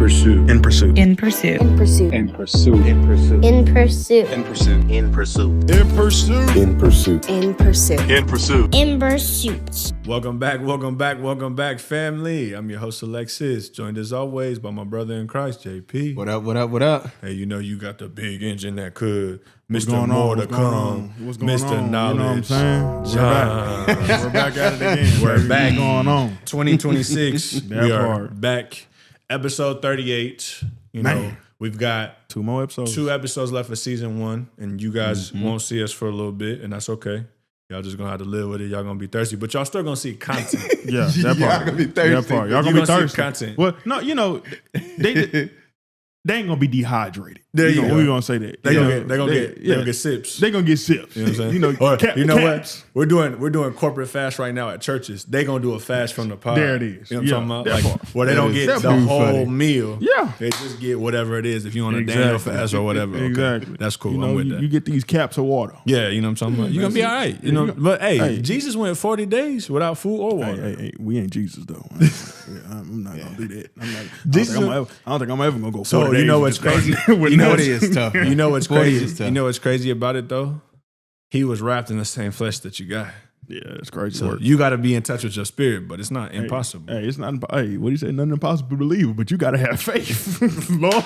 pursuit. In pursuit. In pursuit. In pursuit. In pursuit. In pursuit. In pursuit. In pursuit. In pursuit. In pursuit. In pursuit. In pursuit. In pursuit. In pursuit. Welcome back, family. I'm your host, Alexis, joined as always by my brother in Christ, JP. What up? Hey, you know you got the big engine that could. What's Mr. going on? More to What's going come. on? What's going Mr. on? Knowledge. You know what I'm saying? John. We're back at it again. We're baby. back. What's going on? 2026. That we are part. back. Episode 38. You know, Man. we've got Two more episodes. 2 episodes left for season 1, and you guys won't see us for a little bit, and that's okay. Y'all just gonna have to live with it. Y'all gonna be thirsty, but y'all still gonna see content. Yeah, that part. Y'all gonna be thirsty. That part. Y'all You gonna be gonna see thirsty. content. Well, no, you know, they ain't gonna be dehydrated. There you go. We're gonna say that. They You gonna know, get they gonna get sips. They gonna get sips. You know what I'm saying? You know, Or, you know caps. what? We're doing corporate fast right now at churches. They gonna do a fast from the pod. There it is. You know what I'm talking that about? part. Like where they don't get That the part whole funny. meal. Yeah. They just get whatever it is. If you want a Daniel fast or whatever. Okay. Exactly. That's cool. You know, I'm with that. you get these caps of water. Yeah, you know what I'm talking about. You're gonna be all right. You know, but hey, Jesus went 40 days without food or water. Hey, we ain't Jesus though. I'm not gonna do that. Jesus- I don't think I'm ever gonna go. So 40 you know days what's with crazy? with You know no- what's- is tough. You know what's 40 crazy? is tough. You know what's crazy about it though? He was wrapped in the same flesh that you got. Yeah, that's crazy. So work. you got to be in touch with your spirit, but it's not impossible. Hey, it's not. Hey, what do you say? Nothing impossible to believe, but you got to have faith, Lord.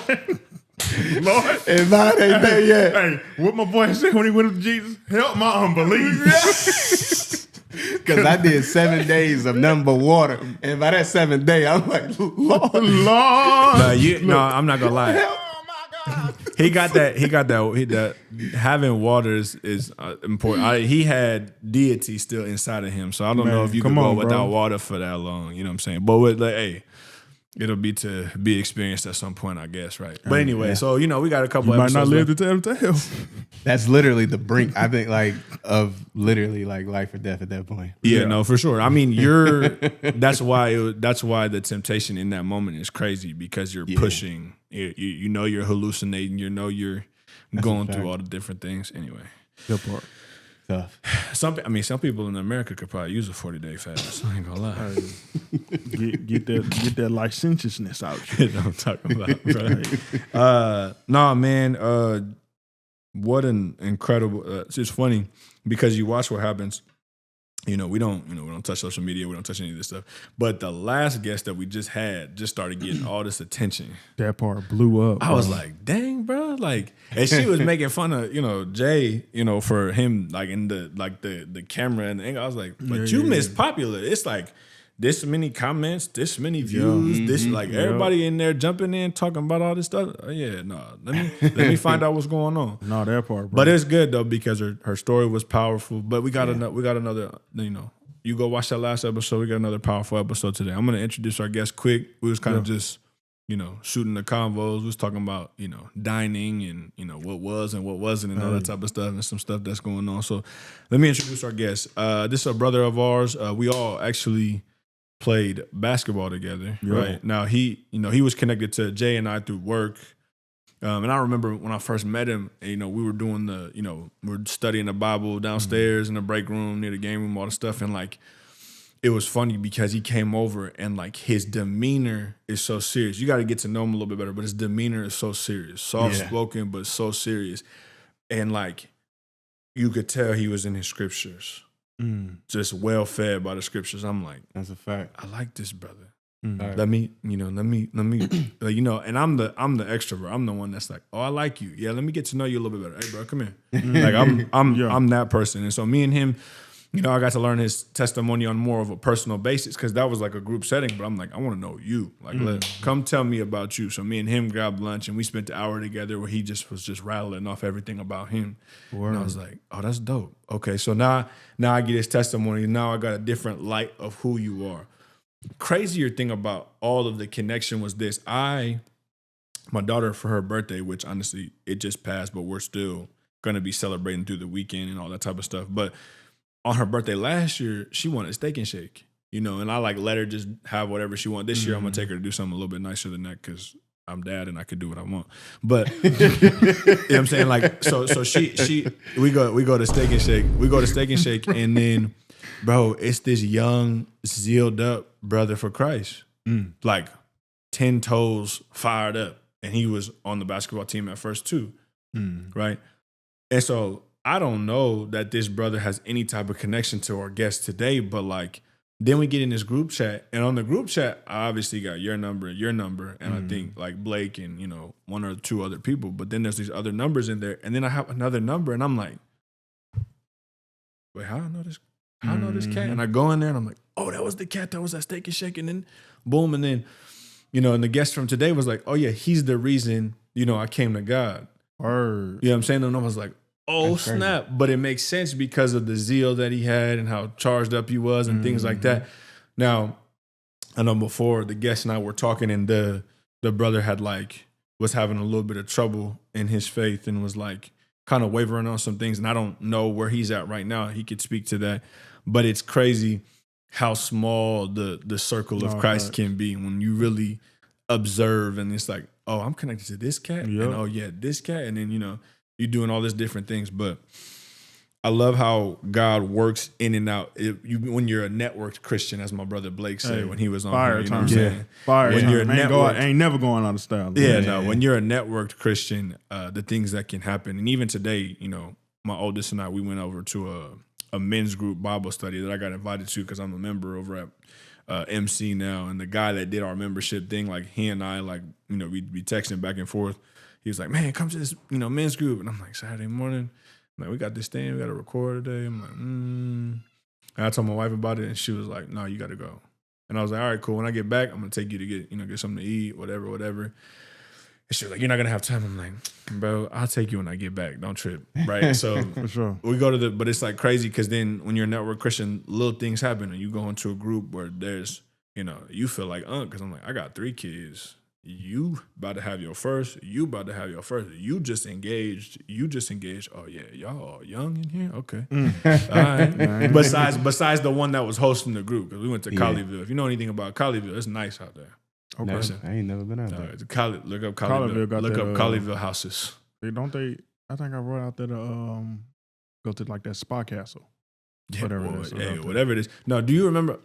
And mine ain't there yet. Hey, what my boy said when he went up to Jesus? Help my unbelief. Because I did 7 days of nothing but water. And by that 7th day, I'm like, Lord. No, I'm not gonna lie. He got that. Having water is important. He had deity still inside of him, so I don't know if you can go without water for that long. You know what I'm saying? But hey, it'll be to be experienced at some point, I guess, right? But anyway, so you know we got a couple. You might not episodes live left. to tell. That's literally the brink, I think, like, of literally like life or death at that point. Yeah, no, for sure. I mean, that's why the temptation in that moment is crazy because you're pushing. You know you're hallucinating. You know you're going through all the different things. Anyway, Good part. Tough. some people in America could probably use a 40-day fast. I ain't gonna lie. Get that licentiousness out. That's what I'm talking about, bro. Nah, man. What an incredible. It's just funny because you watch what happens. We don't touch social media. We don't touch any of this stuff. But the last guest that we just had just started getting all this attention. That part blew up. I was like, dang, bro. Like, and she was making fun of, Jay, for him, like in the camera and the angle. I was like, but you missed popular. It's like this many comments, this many views, everybody in there jumping in, talking about all this stuff. Let me find out what's going on. No, that part, bro. But it's good though because her story was powerful. But we got another. You go watch that last episode. We got another powerful episode today. I'm gonna introduce our guest quick. We was kind of just shooting the convos. We was talking about dining and what was and what wasn't and all that type of stuff and some stuff that's going on. So let me introduce our guest. This is a brother of ours. We all actually played basketball together. Yeah. Right now he was connected to Jay and I through work. And I remember when I first met him, we were doing we're studying the Bible downstairs in the break room near the game room, all the stuff. And like, it was funny because he came over and like his demeanor is so serious. You got to get to know him a little bit better, but his demeanor is so serious, soft spoken, but so serious. And like, you could tell he was in his scriptures, just well fed by the scriptures. I'm like, That's a fact. I like this brother. Right. Let me, and I'm the extrovert. I'm the one that's like, oh, I like you. Yeah, let me get to know you a little bit better. Hey, bro, come here. Like I'm that person. And so me and him, I got to learn his testimony on more of a personal basis because that was like a group setting. But I'm like, I want to know you. Like, come tell me about you. So me and him grabbed lunch and we spent the hour together where he just was just rattling off everything about him. And I was like, oh, that's dope. Okay, so now I get his testimony. Now I got a different light of who you are. Crazier thing about all of the connection was this. My daughter, for her birthday, which honestly it just passed, but we're still gonna be celebrating through the weekend and all that type of stuff. But on her birthday last year, she wanted a steak and shake, and I like let her just have whatever she wanted. This year I'm gonna take her to do something a little bit nicer than that because I'm dad and I could do what I want. But you know what I'm saying? Like, so we go to steak and shake. We go to steak and shake, and then bro, it's this young, zealed up brother for Christ. Like 10 toes fired up, and he was on the basketball team at first too, right? And so I don't know that this brother has any type of connection to our guest today, but like then we get in this group chat, and on the group chat, I obviously got your number, and I think like Blake and one or two other people, but then there's these other numbers in there, and then I have another number, and I'm like, wait, how I know this? How I know this cat? And I go in there, and I'm like, oh, that was the cat that was at Steak and Shake, and then boom, and then and the guest from today was like, oh yeah, he's the reason I came to God. Word. You know what I'm saying? And I was like, oh, That's crazy. snap. But it makes sense because of the zeal that he had and how charged up he was and things like that. Now, I know before the guest and I were talking, and the brother had was having a little bit of trouble in his faith and was like kind of wavering on some things. And I don't know where he's at right now. He could speak to that. But it's crazy how small the circle of Christ can be when you really observe, and it's like, oh, I'm connected to this cat, and oh yeah, this cat, and then you're doing all these different things. But I love how God works in and out. When you're a networked Christian, as my brother Blake said when he was on fire here, time. Fire when time. you're ain't never going out of style. When you're a networked Christian, the things that can happen, and even today, my oldest and I, we went over to a men's group Bible study that I got invited to because I'm a member over at MC now, and the guy that did our membership thing, like he and I, we'd be texting back and forth. He was like, man, come to this, men's group. And I'm like, Saturday morning, I'm like, we got this thing, we got to record today. I'm like, And I told my wife about it, and she was like, no, you got to go. And I was like, all right, cool. When I get back, I'm going to take you to get something to eat, whatever. And she was like, you're not going to have time. I'm like, bro, I'll take you when I get back. Don't trip. Right? So For sure. we go to but it's like crazy because then when you're a network Christian, little things happen, and you go into a group where there's, you feel like, because I'm like, I got 3 kids. You about to have your first. You about to have your first. You just engaged. Oh yeah, y'all all young in here. Okay, all right. Besides the one that was hosting the group, because we went to Colleyville. If you know anything about Colleyville, it's nice out there. Okay. No, I ain't never been out there. Look up Colleyville. Look up Colleyville houses. Don't they? I think I rode out there to go to like that spa castle. Whatever it is. Whatever it is. No, do you remember,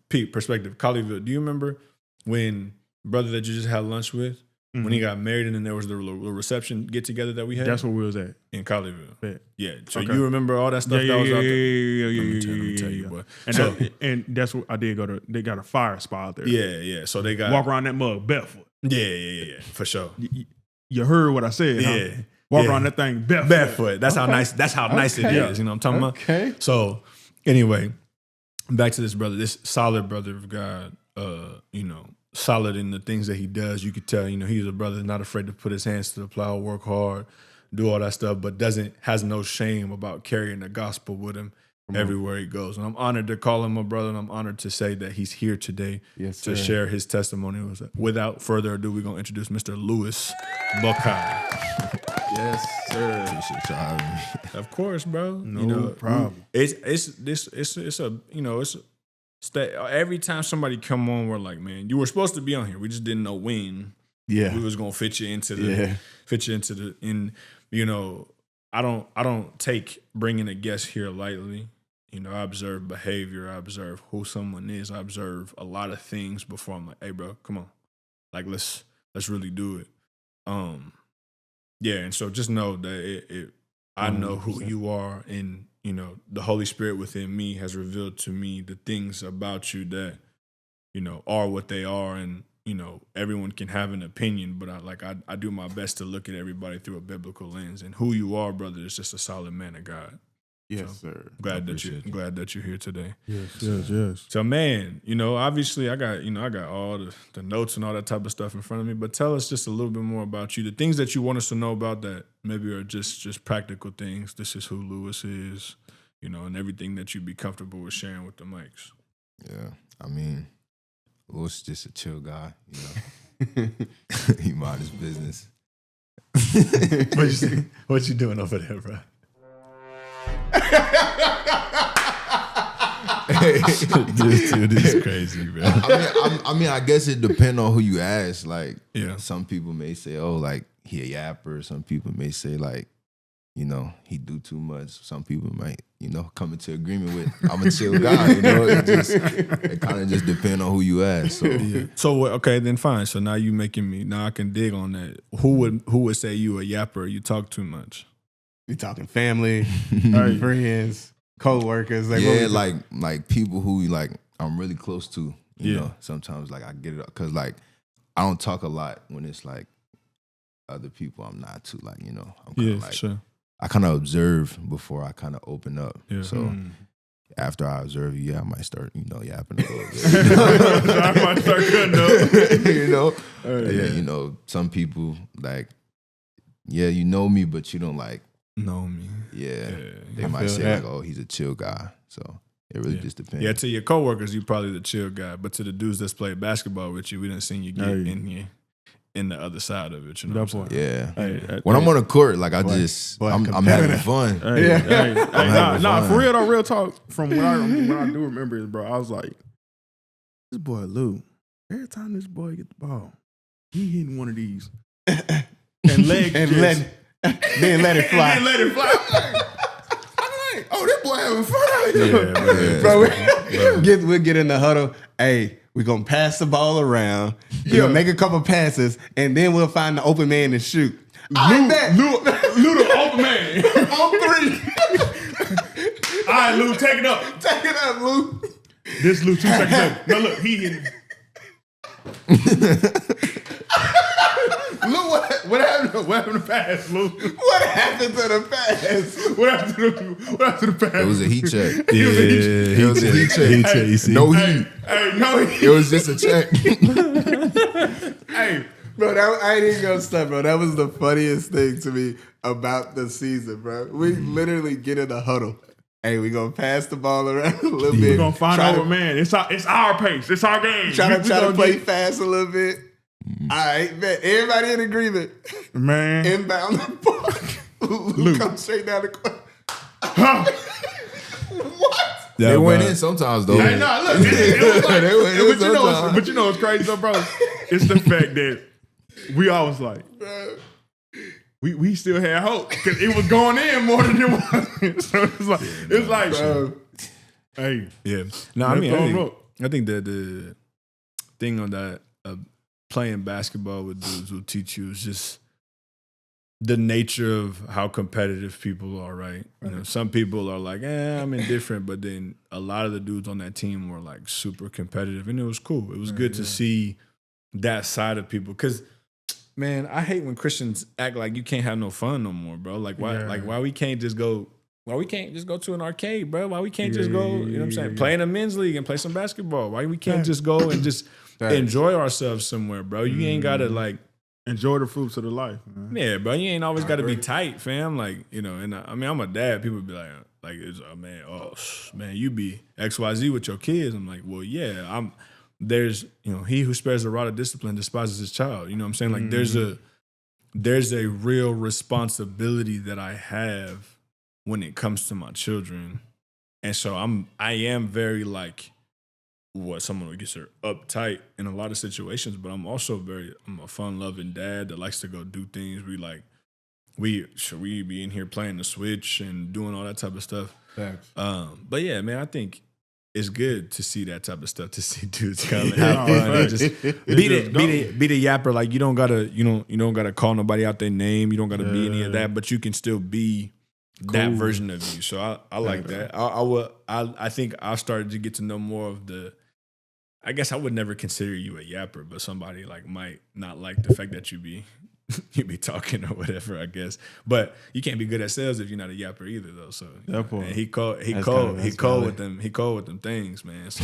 Pete, perspective, Colleyville, do you remember when brother that you just had lunch with, when he got married, and then there was the little reception get together that we had? That's where we was at. In Colleyville. Yeah. So you remember all that stuff that was out there? Yeah. Let me tell you, boy. And that's what I did go to. They got a fire spot out there. Yeah. So they got walk around that mug barefoot. Yeah. For sure. You heard what I said. Yeah. Huh? Walk around that thing barefoot. That's how nice. That's how nice it is. You know what I'm talking about? So anyway, back to this brother, this solid brother of God. Solid in the things that he does. You could tell, he's a brother not afraid to put his hands to the plow, work hard, do all that stuff, but has no shame about carrying the gospel with him everywhere he goes. And I'm honored to call him a brother, and I'm honored to say that he's here today to share his testimony. Without further ado, we're going to introduce Mr. Lewis Bokai. Yes, sir. Appreciate y'all having me. Of course, bro. No problem. Every time somebody come on, we're like, man, you were supposed to be on here. We just didn't know when. Yeah, we was gonna fit you into the. I don't take bringing a guest here lightly. I observe behavior. I observe who someone is. I observe a lot of things before I'm like, hey, bro, come on, like let's really do it. And so just know that I know who you are, and the Holy Spirit within me has revealed to me the things about you that, are what they are. And, everyone can have an opinion, but I do my best to look at everybody through a biblical lens. And who you are, brother, is just a solid man of God. Yes, sir. Glad that you're here today. Yes. So, man, obviously I got all the notes and all that type of stuff in front of me, but tell us just a little bit more about you, the things that you want us to know about that maybe are just practical things. This is who Lewis is, and everything that you'd be comfortable with sharing with the mics. Yeah, I mean, Lewis is just a chill guy, He mind his business. What you doing over there, bro? This dude is crazy, bro. I guess it depends on who you ask. Like, yeah, some people may say, "Oh, like he a yapper." Some people may say, like, you know, he do too much. Some people might, you know, come into agreement with, I'm a chill guy, you know. It kind of just depends on who you ask. So, So okay, then fine. So now you making me. Now I can dig on that. Who would say you a yapper? You talk too much. We talking family, Hey. friends, co-workers. Like, yeah, like people who like I'm really close to, you Yeah. know. Sometimes like I get it because like I don't talk a lot when it's like other people. I'm not too like, you know. I'm kind Yeah, of like sure. I kind of observe before I kind of open up. Yeah. So after I observe you, yeah, I might start, you know, yapping a little bit. I might start cutting up. You know, and then, you know, some people like, yeah, you know me, but you don't like. Know me. Yeah, they I might feel say that. like, oh, he's a chill guy. So it really just depends. Yeah, to your coworkers, you probably the chill guy, but to the dudes that's played basketball with you, we done seen you get in here, in the other side of it. You know what I'm saying? Yeah. Hey, When I'm on the court, like I'm having fun. Hey, having nah, fun. for real though, real talk. From what I do remember is, bro, I was like, this boy Lou. Every time this boy get the ball, he hitting one of these and leg and just- then let it fly. Let it fly. I'm like, oh, this boy having fun. Bro, we'll get in the huddle. Hey, we're going to pass the ball around. We're going to make a couple passes, and then we'll find the open man and shoot. Lou the open man. On 3. All right, Lou, take it up. Take it up, Lou. This Lou 2 seconds later. No, look, he hitting. Lou, What happened to pass, Lou? what happened to the pass? What happened to the pass? It was a heat check. Yeah, It was a heat check. No heat. Hey, no, It was just a check. hey, Bro, I ain't even gonna stop, bro. That was the funniest thing to me about the season, bro. We literally get in the huddle. Hey, we gonna pass the ball around a little bit. We're gonna find Try out, to- man. It's our pace. It's our game. Try We to gonna play get- fast a little bit. All right, man. Everybody in agreement. man. Inbound the ball. Lou comes straight down the court. What? They went in sometimes though. hey, no, look, it was like, They went in sometimes. But you know what's crazy though, bro? It's the fact that we always like, we still had hope because it was going in more than it was. So it's like, Bro, hey, yeah. No, I Let's mean, throw 'em up. I think that the thing on that playing basketball with dudes will teach you is just the nature of how competitive people are, right? You know, some people are like, I'm indifferent, but then a lot of the dudes on that team were like super competitive, and it was cool. It was good to see that side of people, because man, I hate when Christians act like you can't have no fun no more, bro. Like why we can't just go. Why we can't just go to an arcade, bro? Why we can't just go, you know what I'm saying? Play in a men's league and play some basketball. Why we can't just go and just enjoy ourselves somewhere, bro? You ain't gotta like enjoy the fruits of the life, man. yeah, bro. You ain't always got to be tight, fam. Like, you know, and I mean, I'm a dad. People be like, it's, man, you be XYZ with your kids. I'm like, well, yeah, there's, you know, he who spares the rod of discipline despises his child. You know what I'm saying? Like, there's a real responsibility that I have when it comes to my children. And so I am very like, what someone would consider uptight in a lot of situations, but I'm also I'm a fun-loving dad that likes to go do things. We be in here playing the Switch and doing all that type of stuff. Facts. But yeah, man, I think it's good to see that type of stuff, to see dudes kind of have fun and just be the yapper. Like you don't gotta call nobody out their name. You don't gotta be any of that, but you can still be that version of you. So I like that. I think I started to get to know more of I guess I would never consider you a yapper, but somebody like might not like the fact that you be talking or whatever, I guess. But you can't be good at sales if you're not a yapper either, though. So and he cold with them things, man. So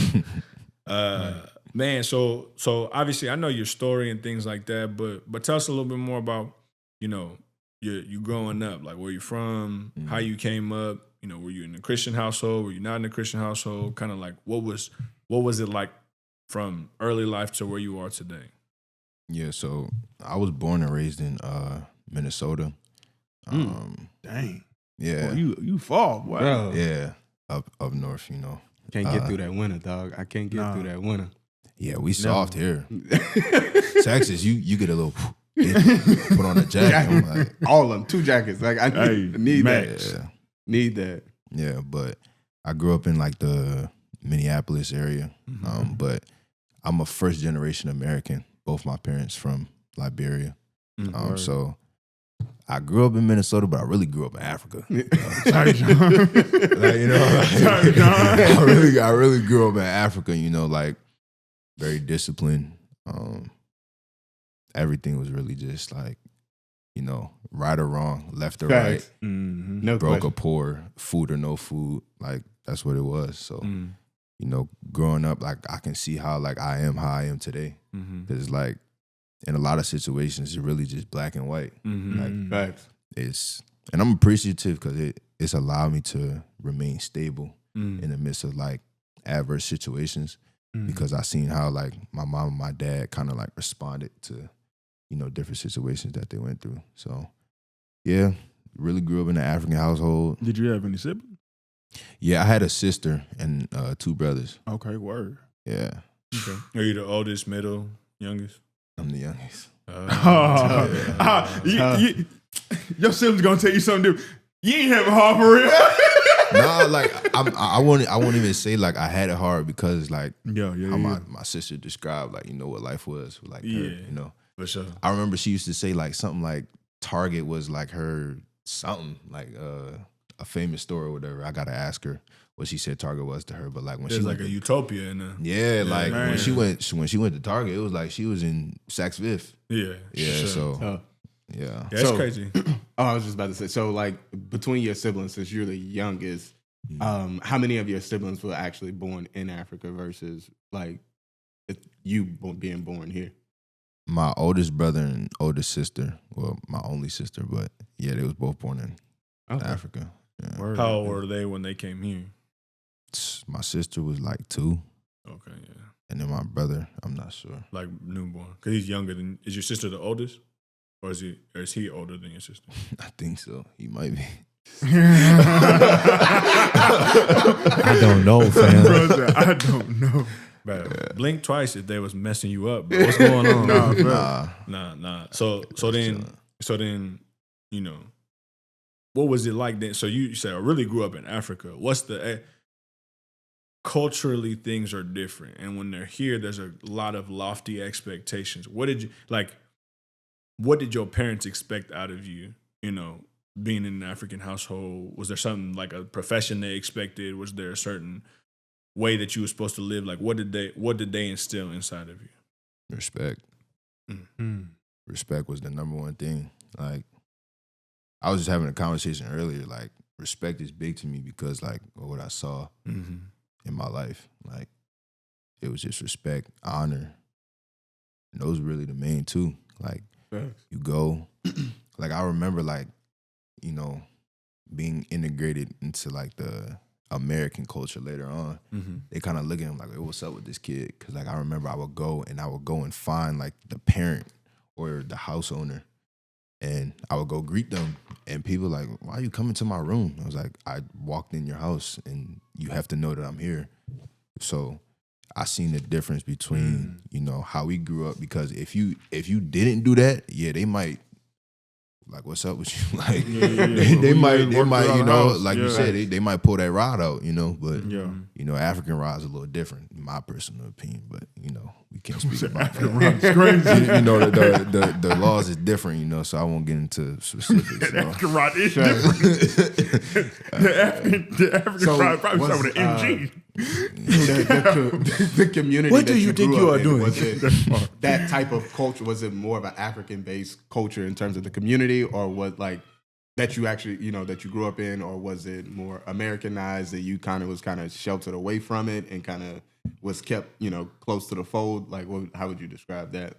man, so obviously I know your story and things like that, but tell us a little bit more about, you know, you growing up, like where you from, how you came up, you know, were you in a Christian household, were you not in a Christian household, kind of like what was it like from early life to where you are today? Yeah, so I was born and raised in Minnesota. Dang. Yeah. Boy, you fall, boy. Bro, Yeah. Up north, you know. can't get through that winter, dog. I can't get through that winter. Yeah, we soft here. Texas, you get a little put on a jacket. I'm like, all of them, 2 jackets. Like I Hey, need max. that. Need that. yeah, but I grew up in like the Minneapolis area, but I'm a first generation American. Both my parents from Liberia, so I grew up in Minnesota, but I really grew up in Africa. Sorry, John. Like, you know, Sorry, John. I really grew up in Africa. You know, like very disciplined. Everything was really just like, you know, right or wrong, left or right, Facts. Mm-hmm. No broke question. or poor, food or no food. Like that's what it was. So, you know, growing up, like I can see how like I am how I am today. Because like in a lot of situations, it's really just black and white. Like Facts. and I'm appreciative because it's allowed me to remain stable in the midst of like adverse situations. Because I seen how like my mom and my dad kind of like responded to, you know, different situations that they went through. So yeah, really grew up in an African household. Did you have any siblings? Yeah, I had a sister and 2 brothers. Okay, word. Yeah, Okay. Are you the oldest, middle, youngest? I'm the youngest. Your siblings gonna tell you something different. You ain't having hard for real. Nah, like I won't even say like I had it hard because like Yeah. how my sister described like, you know, what life was like her, you know. For sure. I remember she used to say like something like Target was like her something like a famous store or whatever. I gotta ask her what she said Target was to her, but like when There's she like went a utopia in there. yeah, like man. when she went to Target, it was like she was in Saks Fifth. Yeah. Yeah, sure. so yeah. Yeah, that's So- crazy. Oh, I was just about to say. So, like, between your siblings, since you're the youngest, how many of your siblings were actually born in Africa versus like you being born here? My oldest brother and oldest sister, well, my only sister, but yeah, they was both born in Africa. Yeah. Word. How old were they when they came here? My sister was like 2, Okay, yeah. and then my brother, I'm not sure. Like newborn. Because he's younger than. Is your sister the oldest? Or is he older than your sister? I think so. He might be. I don't know, fam. Brother, I don't know. Bro, blink twice if they was messing you up. Bro. What's going on? Nah. So then, you know, what was it like then? So you said I really grew up in Africa. What's the culturally things are different, and when they're here, there's a lot of lofty expectations. What did your parents expect out of you? You know, being in an African household, was there something like a profession they expected? Was there a certain way that you were supposed to live? Like, what did they instill inside of you? Respect. Respect was the number one thing. Like, I was just having a conversation earlier. Like, respect is big to me because, like, what I saw in my life, like, it was just respect, honor, and those were really the main two. Like, you go, like, I remember, like, you know, being integrated into like the American culture later on. They kind of look at him like, hey, what's up with this kid? Because like I remember I would go and find like the parent or the house owner, and I would go greet them, and people like, why are you coming to my room? I was like, I walked in your house and you have to know that I'm here. So I seen the difference between, you know, how we grew up, because if you didn't do that, yeah, they might like, what's up with you? Like, they might, you know, like you said, they might pull that rod out, you know. But you know, African rod's a little different, in my personal opinion. But you know, we can't speak about that. It's crazy. You know, the laws is different, you know. So I won't get into specifics. The African rod is different. the African rod probably start with an MG. The community. What that do you think grew you up are in, doing? Was it that type of culture? Was it more of an African-based culture in terms of the community, or was like that you actually, you know, that you grew up in, or was it more Americanized that you was kind of sheltered away from it and kind of was kept, you know, close to the fold? Like, how would you describe that?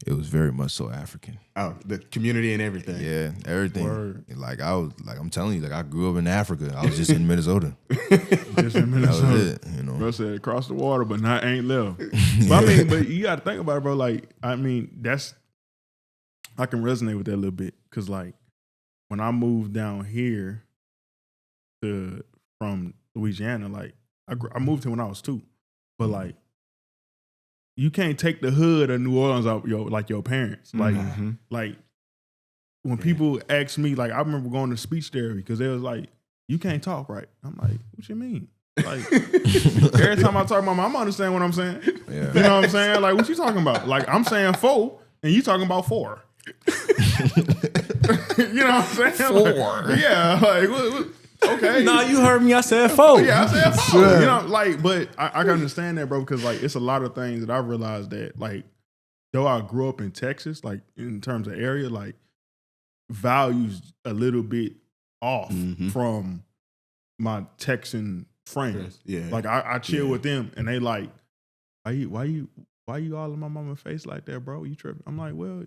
It was very much so African. Oh, the community and everything. Yeah, everything. Word. Like I'm telling you, like I grew up in Africa. I was just in Minnesota. Just in That Minnesota. was it, you know. Bro said across the water, but not ain't left. But I mean, but you got to think about it, bro. Like, I mean, I can resonate with that a little bit, because like when I moved down here from Louisiana, like I moved here when I was 2, but like you can't take the hood of New Orleans out your parents. Like when people ask me, like I remember going to speech therapy because they was like, you can't talk right. I'm like, what you mean? Like every time I talk to my mom, I understand what I'm saying. Yeah. You know what I'm saying? Like what you talking about? Like I'm saying 4 and you talking about 4. You know what I'm saying? 4. Like, yeah, like what, okay. No, you heard me. I said 4. Yeah, I said 4. You know, like, but I can understand that, bro, because like it's a lot of things that I realized that, like, though I grew up in Texas, like in terms of area, like values a little bit off from my Texan friends. Yeah. Like I chill with them and they like, why you all in my mama's face like that, bro? You tripping? I'm like, well,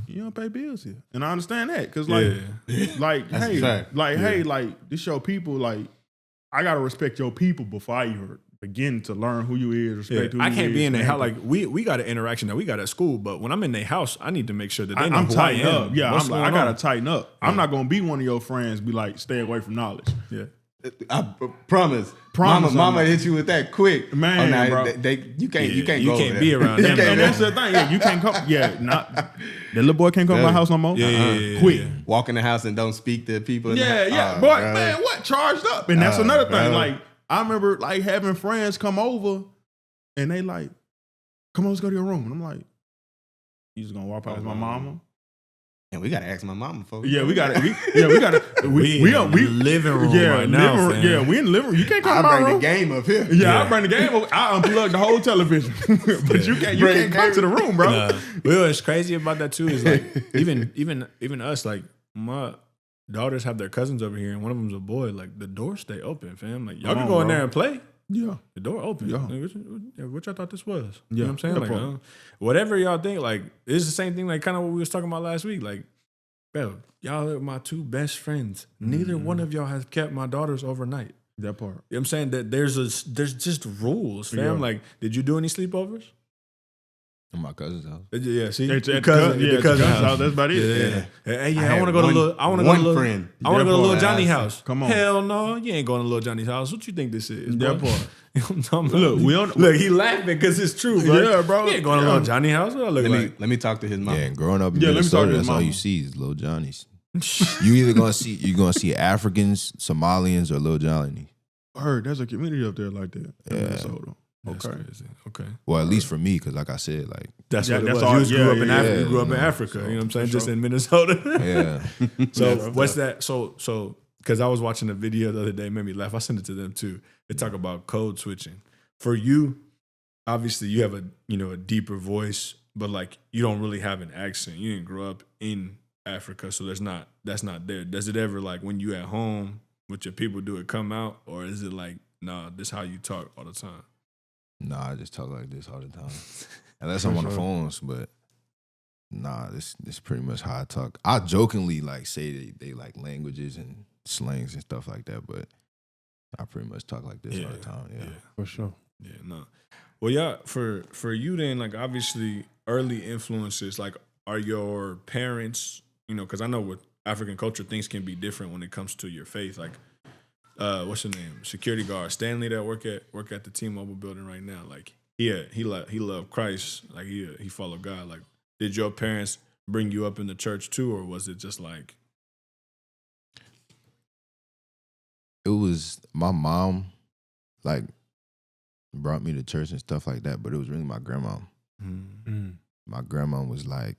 you don't pay bills here. And I understand that. Cause like, like, That's a hey, fact. like, hey, like this your people, like, I gotta respect your people before I even begin to learn who you is, respect who you I can't is. be in their house. Like we got an interaction that we got at school, but when I'm in their house, I need to make sure that they know I'm who I tighten am. up. Yeah, What's I'm like, I going gotta on. tighten up. I'm not gonna be one of your friends. Be like, stay away from knowledge. Yeah. I promise. Promise, Mama I'm- hit you with that quick. Man, nah, bro. you can't You go can't over be there. around You them. can't And go that's the thing. Yeah, you can't come. Yeah, not that little boy can't come to my house no more. Yeah. Quick. walk in the house and don't speak to people. in the Yeah, house. yeah. Oh, Boy, bro. man, what? Charged up. And that's another thing. bro. Like, I remember like having friends come over and they like, come on, let's go to your room. And I'm like, you just gonna walk past my mama? And we gotta ask my mama for. Yeah, we got it. We living room right now, fam. Yeah, we in the living room. You can't come I to my bring room. the game up here. Yeah, I bring the game over. I unplugged the whole television. But you can't come to the room, bro. Nah. Well, what's crazy about that too is like even us, like my daughters have their cousins over here, and one of them's a boy. Like the doors stay open, fam. Like y'all Come can on, go in bro. there and play. Yeah. The door open. Yeah. Like, which I thought this was. Yeah. You know what I'm saying? No Like, problem. whatever y'all think, like, it's the same thing, like, kind of what we was talking about last week. Like, bro, y'all are my 2 best friends. Neither one of y'all has kept my daughters overnight. That part. You know what I'm saying? That there's just rules, fam. Yeah. Like, did you do any sleepovers? In my cousin's house. Yeah, see, It's the at cousin, the the cousin cousin's house. house. That's about it. Yeah. Hey, yeah, I had want to go to one- little. I want to go one to little friend. I want to go to That little part. Johnny's house. Come on. Hell no, you ain't going to little Johnny's house. What you think this is? That bro? part. You know what I'm talking about? Look, we don't- Look, he laughing because it's true, bro. Yeah, bro. You ain't going to Yeah. little Johnny's house. What I look like? Let me talk to his mama. Yeah, and growing up in Yeah, let me talk to Minnesota, his that's all mama. you see is Lil Johnny's. You either gonna see Africans, Somalians, or Lil Johnny. Heard there's a community up there like that in Minnesota. That's Okay. crazy. Okay. Well, at least for me, because like I said, like That's Yeah, what it that's was. all- You just grew yeah, up in yeah, Africa. yeah. You grew up in No, Africa. You know what I'm saying? for Just sure. in Minnesota. yeah, So what's that? So because I was watching a video the other day, it made me laugh. I sent it to them too. They talk about code switching. For you, obviously you have a deeper voice, but like you don't really have an accent. You didn't grow up in Africa, so that's not there. Does it ever, like when you at home with your people, do it come out, or is it like, nah, this how you talk all the time? nah, I just talk like this all the time, unless I'm on the phones. But nah, this pretty much how I talk. I jokingly like say they like languages and slangs and stuff like that, but I pretty much talk like this all the time. Yeah. For sure. Yeah, no. Well, yeah, for you then, like obviously early influences, like are your parents, because I know with African culture things can be different when it comes to your faith. Like, what's your name? Security guard Stanley that work at the T-Mobile building right now. Like, he loved Christ. Like he followed God. Like, did your parents bring you up in the church too, or was it just like? It was my mom, like, brought me to church and stuff like that, but it was really my grandma. My grandma was like,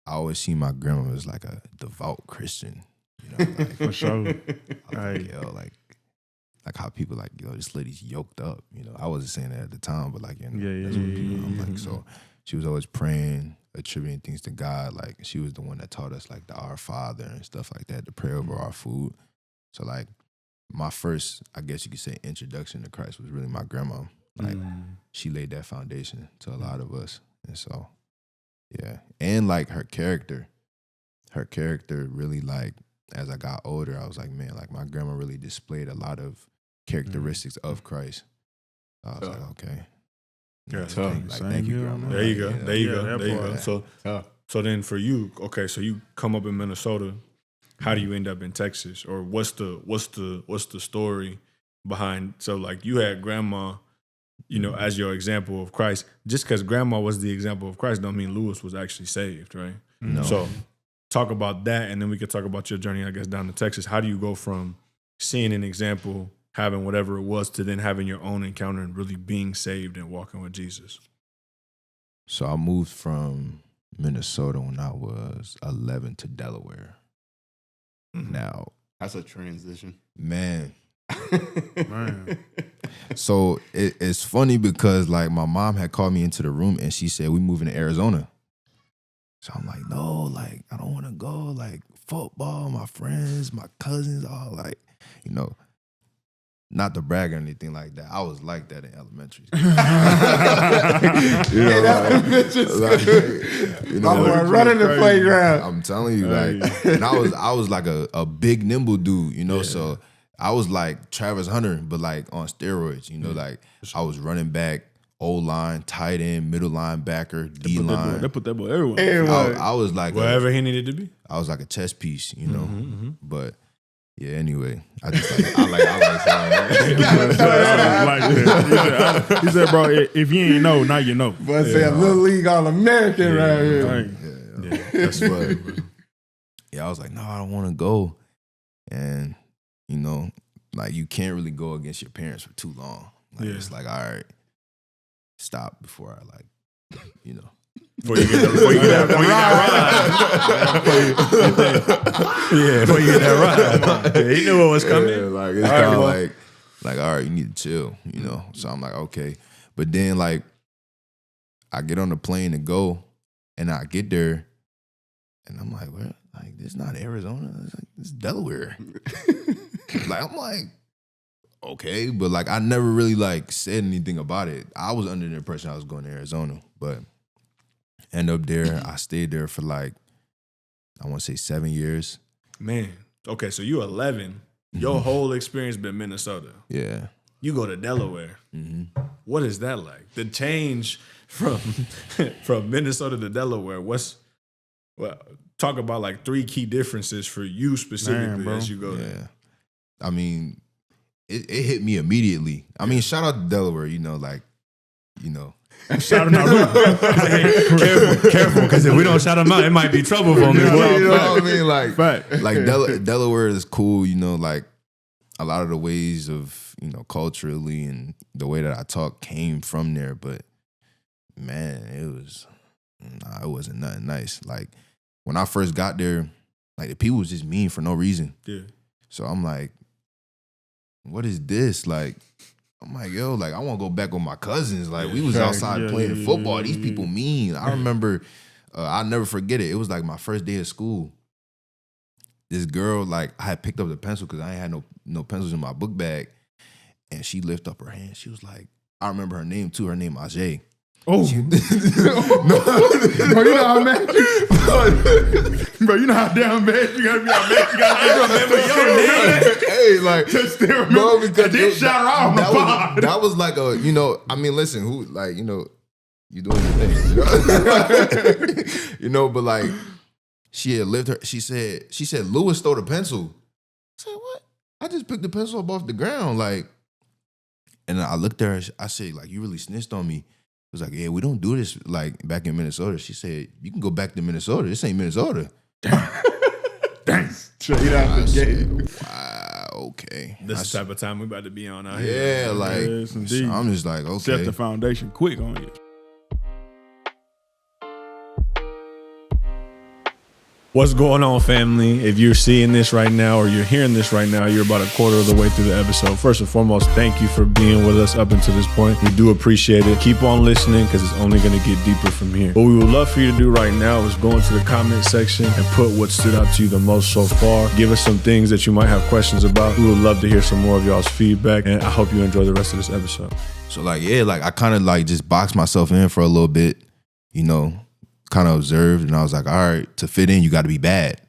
I always see my grandma as like a devout Christian, like, For sure. like, like how people like, this lady's yoked up. I wasn't saying that at the time, but like, that's what people, I'm like, so she was always praying, attributing things to God. Like, she was the one that taught us like the Our Father and stuff like that, to pray over our food. So like, my first, I guess you could say, introduction to Christ was really my grandma. Like, she laid that foundation to a lot of us. And so, yeah. And like her character really, like, as I got older, I was like, man, like my grandma really displayed a lot of characteristics of Christ. So I was like, okay. Yeah, Thank you, grandma. There you go. Yeah. There you go. that There you part. go. So then for you, okay, so you come up in Minnesota. How do you end up in Texas? Or what's the story behind? So like you had grandma you know, as your example of Christ. Just because grandma was the example of Christ don't mean Lewis was actually saved, right? No. So talk about that, and then we could talk about your journey, I guess, down to Texas. How do you go from seeing an example, having whatever it was, to then having your own encounter and really being saved and walking with Jesus? So I moved from Minnesota when I was 11 to Delaware. Now, That's a transition. man. Man. So it's funny because like my mom had called me into the room and she said, we moving to Arizona. So I'm like, no, like, I don't want to go. Like, football, my friends, my cousins, all like, you know, not to brag or anything like that. I was like that in elementary. You know, I'm running the playground. I'm telling you, like, and I was like a big nimble dude, you know, so I was like Travis Hunter, but like on steroids, you know, like I was running back, O-line, tight end, middle linebacker, D-line. They put that boy everywhere. I was like Wherever he needed to be. I was like a chess piece, you know. But yeah, anyway, I just like I like that. He said, bro, if you ain't know, now you know. But say a little league All-American right here. Right. Yeah, that's funny, bro. Yeah, I was like, no, I don't want to go. And, you know, like you can't really go against your parents for too long. Like it's like, all right, stop before I like, you know. Before you get that ride. Yeah, he knew what was coming. Yeah, like it's kind of like, all right, you need to chill, you know. So I'm like, okay. But then like I get on the plane to go and I get there and I'm like, well, like this is not Arizona, it's Delaware. Like I'm like, okay, but like I never really like said anything about it. I was under the impression I was going to Arizona, but end up there. I stayed there for like, I want to say 7 years. Man, okay, so you 11. Your whole experience been Minnesota. Yeah. You go to Delaware. What is that like? The change from Minnesota to Delaware. Talk about like 3 key differences for you specifically as you go there. I mean, it hit me immediately. I mean, shout out to Delaware, you know, like, you know. Shout out Careful, because if we don't shout them out, it might be trouble for me. You know what I mean? Like Fact. Delaware is cool, you know, like a lot of the ways of, you know, culturally and the way that I talk came from there. But man, it wasn't nothing nice. Like when I first got there, like the people was just mean for no reason. Yeah. So I'm like, what is this? Like, I'm like, yo, like I want to go back with my cousins. Like we was outside playing football. These people mean. I remember, I'll never forget it. It was like my first day of school. This girl, like I had picked up the pencil because I ain't had no pencils in my book bag. And she lifted up her hand. She was like, I remember her name too. Her name Ajay. Oh, bro, you know how mad bro, you know how damn bad you gotta be. How mad you gotta be. Remember your name. Hey, like, Just still remember. bro, because Then shout her out on the pod. that was like a, you know, I mean, listen, who, like, you know, you doing your thing, you know? You know, but like, she had lifted her. She said, Lewis stole the pencil. I said, what? I just picked the pencil up off the ground, like. And I looked at her. I said, like, you really snitched on me. I was like, yeah, we don't do this like back in Minnesota. She said, you can go back to Minnesota. This ain't Minnesota. Dang. Straight out the gate. Wow, okay. This is the type of time we about to be on out here. Yeah, like, Yes, indeed. I'm just like, okay. Set the foundation quick on you. What's going on, family? If you're seeing this right now or you're hearing this right now, you're about a quarter of the way through the episode. First and foremost, thank you for being with us up until this point. We do appreciate it. Keep on listening because it's only going to get deeper from here. What we would love for you to do right now is go into the comment section and put what stood out to you the most so far. Give us some things that you might have questions about. We would love to hear some more of y'all's feedback, and I hope you enjoy the rest of this episode. So like, yeah, like I kind of like just boxed myself in for a little bit, you know, kind of observed, and I was like, all right, to fit in, you got to be bad.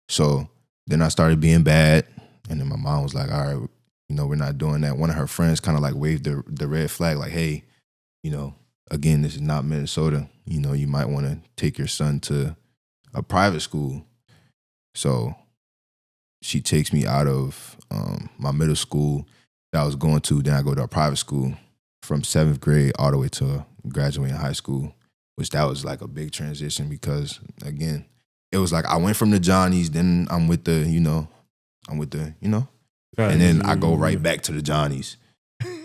So then I started being bad, and then my mom was like, all right, you know, we're not doing that. One of her friends kind of like waved the red flag, like, hey, you know, again, this is not Minnesota. You know, you might want to take your son to a private school. So she takes me out of my middle school, that I was going to. Then I go to a private school from 7th grade all the way to graduating high school, which that was like a big transition because, again, it was like I went from the Johnnies, then I'm with the, and then I go right back to the Johnnies.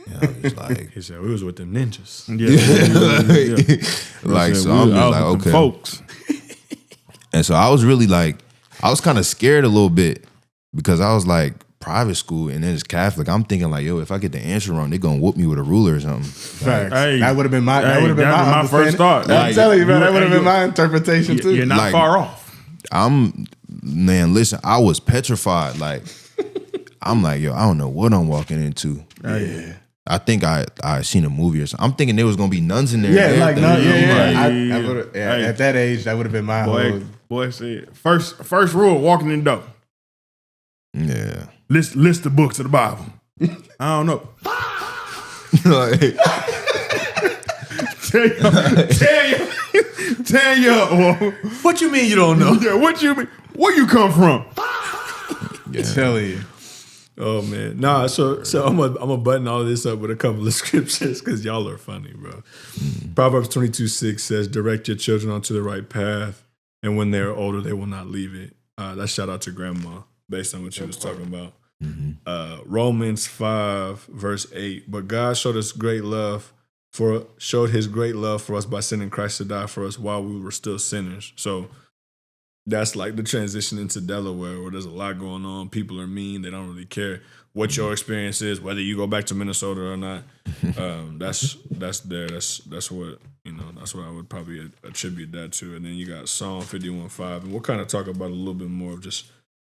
It's like He said we was with the ninjas. like so I'm just like okay, folks. And so I was really like I was kind of scared a little bit because I was like private school and then it's Catholic. I'm thinking like, yo, if I get the answer wrong, they're gonna whoop me with a ruler or something. Facts. Hey, that would have been my my first thought. I'm telling you, man, that would have been my interpretation too. You're not Like, far off. Listen, I was petrified. Like I'm like, yo, I don't know what I'm walking into. Yeah. I think I seen a movie or something. I'm thinking there was gonna be nuns in there. Yeah, like no, Hey. at that age, that would have been my whole. Boy said first rule walking in the door. Yeah. List the books of the Bible. I don't know. Like, Tell you. What you mean you don't know? Yeah, what you mean? Where you come from? Telling you. Oh man, nah. So I'm gonna button all this up with a couple of scriptures because y'all are funny, bro. Proverbs 22:6 says, "Direct your children onto the right path, and when they are older, they will not leave it." That's shout out to grandma based on what she was talking about. Romans 5 verse 8. But God showed his great love for us by sending Christ to die for us while we were still sinners. So that's like the transition into Delaware where there's a lot going on. People are mean. They don't really care what your experience is, whether you go back to Minnesota or not. That's there. That's what, that's what I would probably attribute that to. And then you got Psalm 51:5. And we'll kind of talk about a little bit more of just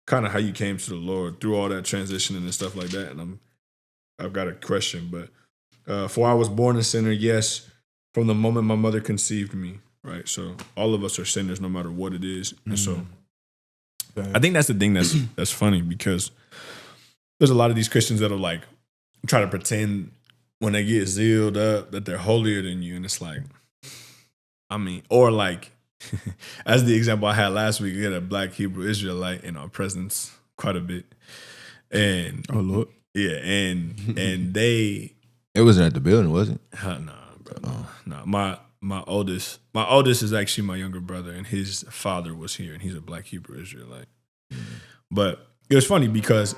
kind of how you came to the Lord through all that transition and stuff like that. And I've got a question, but for I was born a sinner, yes, from the moment my mother conceived me. Right, so all of us are sinners, no matter what it is, and so I think that's the thing that's funny because there's a lot of these Christians that'll like try to pretend when they get zealed up that they're holier than you, and it's like, I mean, or like as the example I had last week, we had a Black Hebrew Israelite in our presence quite a bit, and oh Lord, yeah, and they it wasn't at the building, was it? Nah, bro, no. My oldest is actually my younger brother, and his father was here, and he's a Black Hebrew Israelite. But it was funny because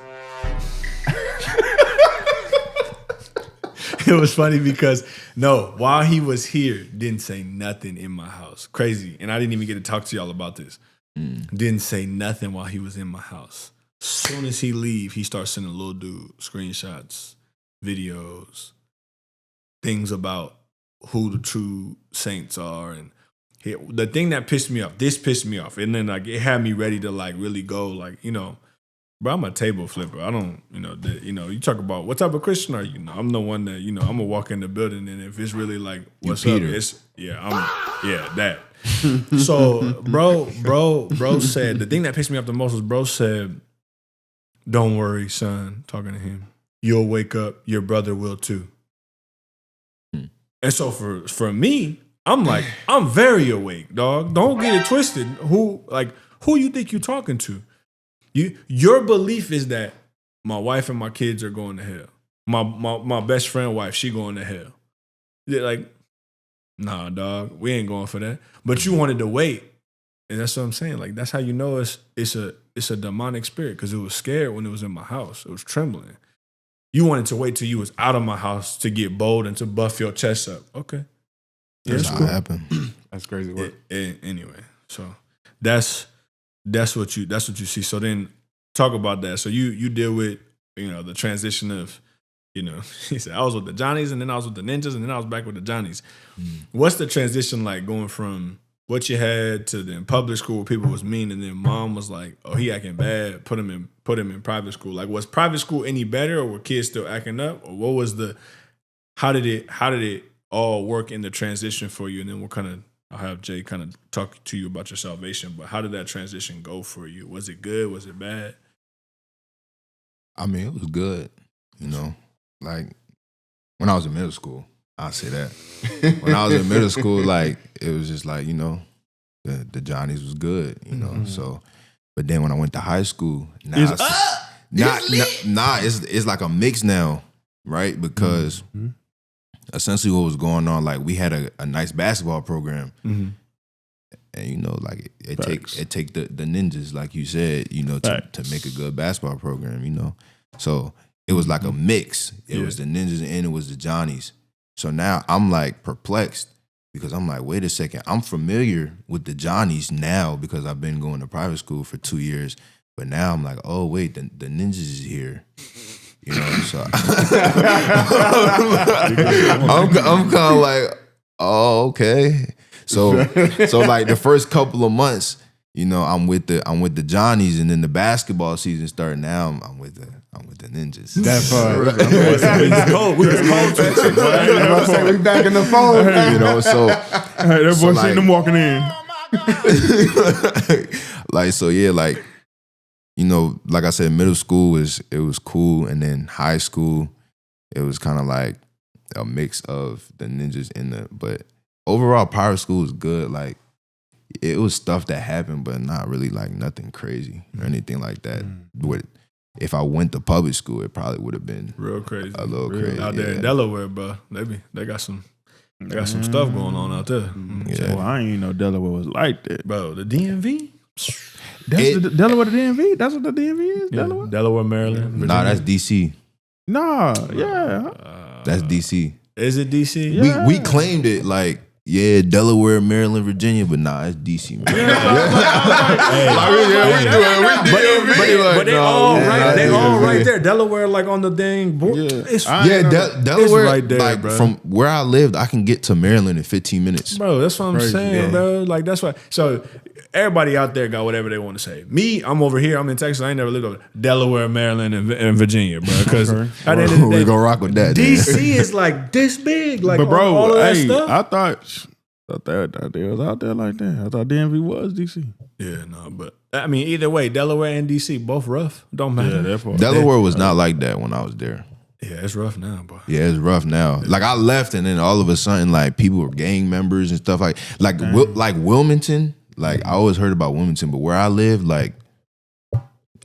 while he was here, didn't say nothing in my house. Crazy, and I didn't even get to talk to y'all about this. Didn't say nothing while he was in my house. Soon as he leave, he starts sending little dude screenshots, videos, things about who the true saints are. And the thing that pissed me off. And then like it had me ready to like really go like, bro, I'm a table flipper. I don't, you talk about what type of Christian are you? I'm the one that, I'm gonna walk in the building and if it's really like, what's up? It's, that. So bro said, the thing that pissed me off the most was bro said, don't worry, son, talking to him. You'll wake up, your brother will too. And so for me, I'm like, I'm very awake, dog. Don't get it twisted. Who you think you're talking to? Your belief is that my wife and my kids are going to hell. My best friend wife, she going to hell. They're like, nah, dog, we ain't going for that. But you wanted to wait. And that's what I'm saying. Like, that's how you know it's a demonic spirit, because it was scared when it was in my house. It was trembling. You wanted to wait till you was out of my house to get bold and to buff your chest up. Okay. That's cool. what happened. That's crazy work. Anyway, so that's what you see. So then talk about that. So you deal with, the transition of, he said, I was with the Johnnies and then I was with the Ninjas and then I was back with the Johnnies. What's the transition like going from what you had to then public school where people was mean and then mom was like, oh, he acting bad, put him in private school? Like, was private school any better or were kids still acting up? Or what was how did it all work in the transition for you? And then I'll have Jay kind of talk to you about your salvation, but how did that transition go for you? Was it good? Was it bad? I mean, it was good, like when I was in middle school, I'll say that. When I was in middle school, like, it was just like, the Johnnies was good, so, but then when I went to high school, it's like a mix now. right? Because essentially what was going on, like we had a nice basketball program. And you know, like it take the ninjas, like you said, you know, to make a good basketball program, you know. So it was like a mix. It was the ninjas and it was the Johnnies. So now I'm like perplexed because I'm like, wait a second, I'm familiar with the Johnnies now because I've been going to private school for 2 years. But now I'm like, oh wait, the ninjas is here. You know, so I'm kind of like, oh, okay. So like the first couple of months, you know, I'm with the Johnnies, and then the basketball season started. Now I'm with the ninjas. That part. We was cold We back in the phone. You know, so Hey, that boy seen them walking in. like, so yeah, like, you know, like I said, middle school was cool, and then high school, it was kind of like a mix of the ninjas but overall, private school was good. Like, it was stuff that happened, but not really like nothing crazy or anything like that. If I went to public school, it probably would have been real crazy. a little crazy. Out there in Delaware, bro. They got some stuff going on out there. Yeah. Well, I ain't know Delaware was like that. Bro, the DMV? That's the Delaware, the DMV? That's what the DMV is? Yeah, Delaware? Delaware, Maryland. Nah, that's DC. Nah, yeah. That's DC. Is it DC? Yeah. We claimed it like, yeah, Delaware, Maryland, Virginia, but nah, it's DC, man. But they all right. They all right there. Delaware, like on the dang board. Delaware, right there, like bro. from where I lived, I can get to Maryland in 15 minutes. Bro, that's what I'm saying, bro. Like, that's why. So everybody out there got whatever they want to say. Me, I'm over here. I'm in Texas. I ain't never lived over Delaware, Maryland, and Virginia, bro. Because at the end of the day, we gonna rock with that. DC is like this big. Like, But bro, all of that hey, stuff. I thought they was out there like that. I thought DMV was DC. Yeah, no, but I mean, either way, Delaware and DC both rough. Don't matter. Yeah, that part. Delaware was not like that when I was there. Yeah, it's rough now, bro. Yeah, it's rough now. Like, I left, and then all of a sudden, like, people were gang members and stuff like Wilmington. Like, I always heard about Wilmington, but where I lived, like,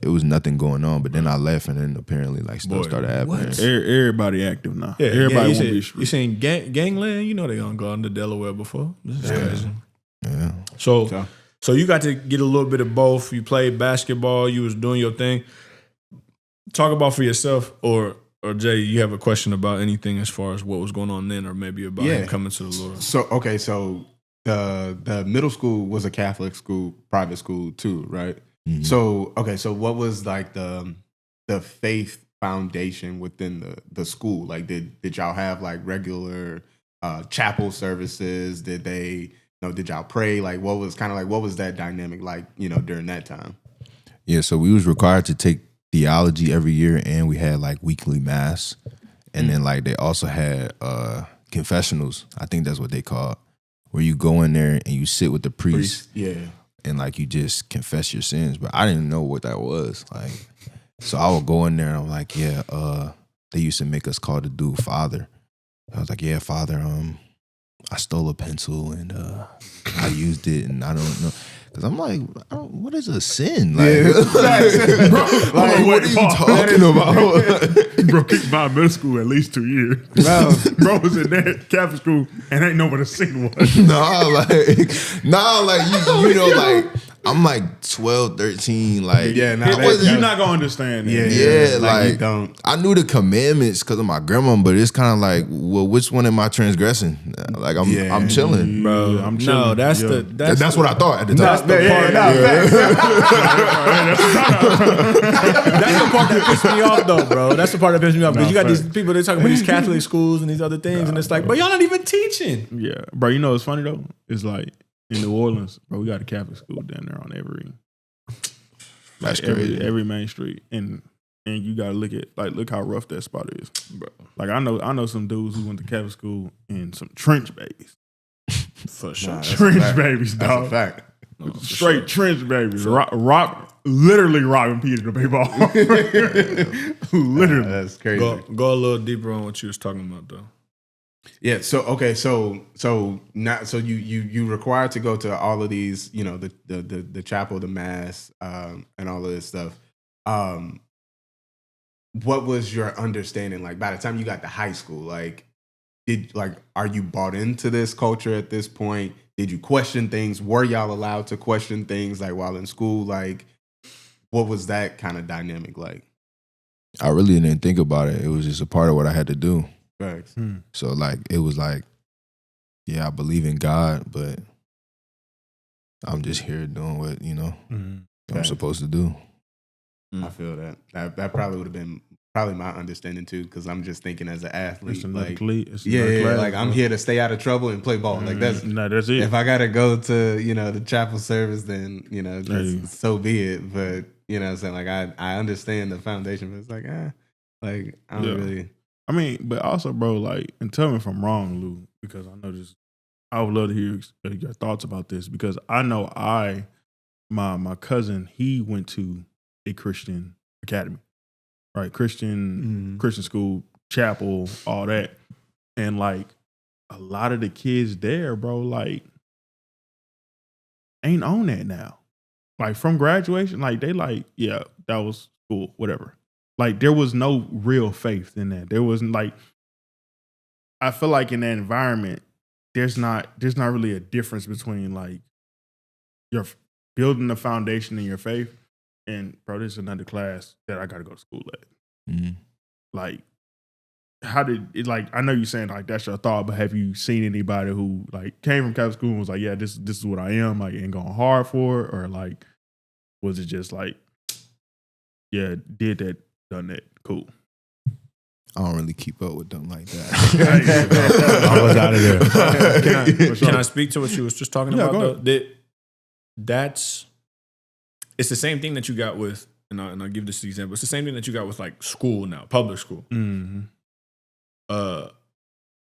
it was nothing going on. But then I left, and then apparently, like, stuff started happening. Everybody active now. Yeah, Everybody yeah, want to be you street. seen gangland? You know they gonna go into Delaware before. This is crazy. Yeah. So you got to get a little bit of both. You played basketball. You was doing your thing. Talk about for yourself, or Jay, you have a question about anything as far as what was going on then, or maybe about him coming to the Lord. So the middle school was a Catholic school, private school too, right? Mm-hmm. So what was like the faith foundation within the school? Like, did y'all have like regular chapel services? Did y'all pray? Like, what was that dynamic like, during that time? Yeah, so we was required to take theology every year, and we had like weekly mass, and then like they also had confessionals. I think that's what they called, where you go in there and you sit with the priest. And like you just confess your sins. But I didn't know what that was. Like, so I would go in there and I'm like, they used to make us call the dude Father. I was like, yeah, Father, I stole a pencil and I used it and I don't know. Because I'm like, what is a sin? Like, what are you talking about? Bro kicked my middle school at least 2 years. Bro was in that Catholic school and ain't know what a sin was. You know, like, I'm like 12, 13, like, you're not gonna understand that. Like you don't. I knew the commandments because of my grandma, but it's kind of like, well, which one am I transgressing? Like, I'm chilling, bro. I'm chilling. No, that's what I thought at the time. That's the part. That's the part that pissed me off, though, bro. That's the part that pissed me off because you got these people they're talking about these Catholic schools and these other things, and it's like, but y'all not even teaching. Yeah, bro. You know what's funny though? It's like in New Orleans, bro. We got a Catholic school down there on every. That's crazy. Every main street, and you gotta look how rough that spot is, bro. Like I know some dudes who went to Catholic school and some trench babies. For sure, trench babies, dog. That's a fact. Straight trench babies. Literally robbing Peter to pay ball. Literally. That's crazy. Go a little deeper on what you was talking about, though. Yeah. So okay. So now, so you required to go to all of these, the chapel, the mass, and all of this stuff. what was your understanding like by the time you got to high school? Like, are you bought into this culture at this point? Did you question things? Were y'all allowed to question things like while in school? Like, what was that kind of dynamic like? I really didn't think about it. It was just a part of what I had to do. Facts. So like it was like, yeah, I believe in God, but I'm just here doing what, I'm supposed to do. I feel that. That probably would have been my understanding too, because I'm just thinking as an athlete, like, like I'm here to stay out of trouble and play ball. Like that's it. If I gotta go to the chapel service, then so be it. But what I'm saying, like I understand the foundation, but it's like I don't really. I mean, but also, bro, like, and tell me if I'm wrong, Lou, because I know this. I would love to hear your thoughts about this, because I know my cousin, he went to a Christian academy, right? Christian school, chapel, all that. And like a lot of the kids there, bro, like ain't on that now. Like from graduation, like they like, yeah, that was cool, whatever. Like there was no real faith in that. There wasn't like, I feel like in that environment, there's not really a difference between like you're building the foundation in your faith and bro, this is another class that I got to go to school at. Like, how did it, like, I know you're saying like that's your thought, but have you seen anybody who like came from Catholic school and was like, yeah, this is what I am, like, and going hard for it? Or like, was it just like, yeah, did that, done that, cool? I don't really keep up with them like that. I was out of there. Can I speak to what you was just talking about though? It's the same thing that you got with, and I'll give this example. It's the same thing that you got with like school now, public school. A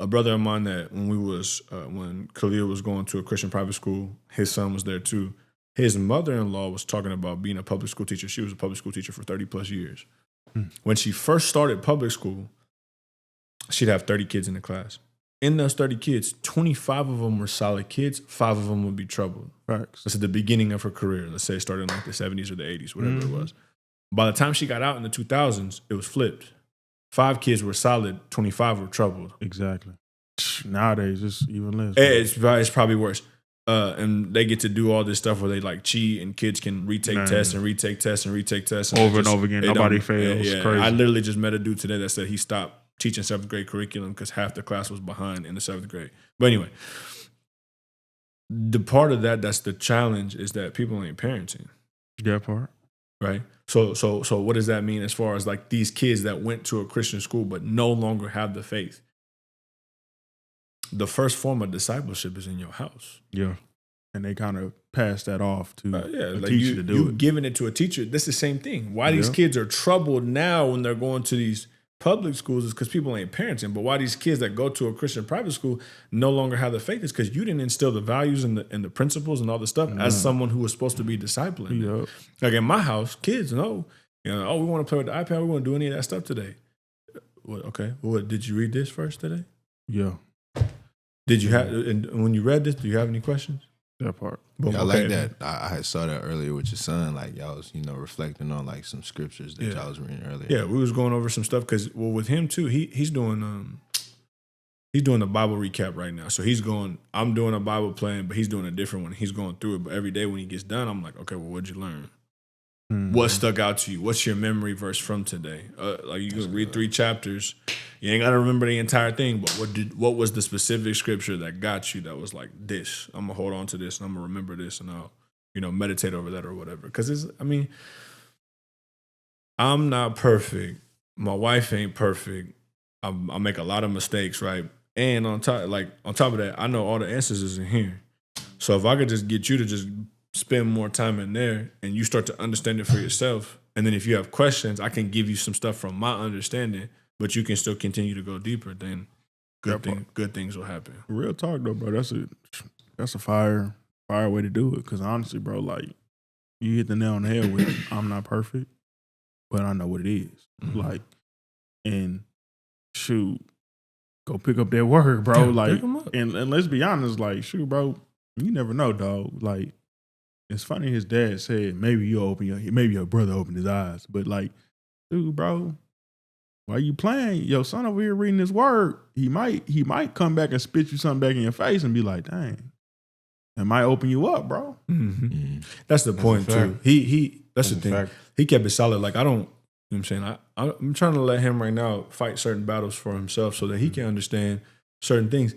brother of mine that when Khalil was going to a Christian private school, his son was there too. His mother-in-law was talking about being a public school teacher. She was a public school teacher for 30 plus years. When she first started public school, she'd have 30 kids in the class. In those 30 kids, 25 of them were solid kids, 5 of them would be troubled. Facts. That's at the beginning of her career. Let's say it started in like the 70s or the 80s, whatever it was. By the time she got out in the 2000s, it was flipped. 5 kids were solid, 25 were troubled. Exactly. Nowadays, it's even less. It's probably worse. And they get to do all this stuff where they like cheat and kids can retake tests and retake tests and retake tests. Over and over again. Nobody fails. Yeah. Crazy. I literally just met a dude today that said he stopped teaching 7th grade curriculum because half the class was behind in the 7th grade. But anyway, the part of that's the challenge is that people ain't parenting. That part. Right? So what does that mean as far as like these kids that went to a Christian school but no longer have the faith? The first form of discipleship is in your house. Yeah. And they kind of pass that off to a like teacher to do you it. Giving it to a teacher. That's the same thing. Why these kids are troubled now when they're going to these public schools is because people ain't parenting. But why these kids that go to a Christian private school no longer have the faith is because you didn't instill the values and the principles and all the stuff as someone who was supposed to be discipling. Yep. Like in my house, kids know, we want to play with the iPad. We want to do any of that stuff today. Okay. What did you read this first today? Yeah. Did you have, and when you read this, do you have any questions? That part. Yeah, I like that. I saw that earlier with your son. Like y'all was, reflecting on like some scriptures that y'all was reading earlier. Yeah, we was going over some stuff because with him too, he's doing the Bible recap right now. So I'm doing a Bible plan, but he's doing a different one. He's going through it, but every day when he gets done, I'm like, okay, well, what'd you learn? What stuck out to you? What's your memory verse from today? Like you can read 3 chapters. You ain't got to remember the entire thing, but what was the specific scripture that got you that was like this? I'm going to hold on to this and I'm going to remember this and I'll, meditate over that or whatever. Because I'm not perfect. My wife ain't perfect. I make a lot of mistakes, right? And on top of that, I know all the answers is in here. So if I could just get you to just spend more time in there and you start to understand it for yourself. And then if you have questions, I can give you some stuff from my understanding, but you can still continue to go deeper, then good things will happen. Real talk though, bro. That's a fire way to do it. Cause honestly, bro, like you hit the nail on the head with I'm not perfect, but I know what it is. Like, and shoot, go pick up that word, bro. Like, and let's be honest, like, shoot, bro, you never know, dog. Like, it's funny his dad said maybe your brother opened his eyes, but like, dude, bro, Why you playing? Your son over here reading his word. He might come back and spit you something back in your face and be like, dang, it might open you up, bro. That's the point too. That's the thing. fact. He kept it solid. Like I don't, you know what I'm saying? I'm trying to let him right now fight certain battles for himself so that he can understand certain things.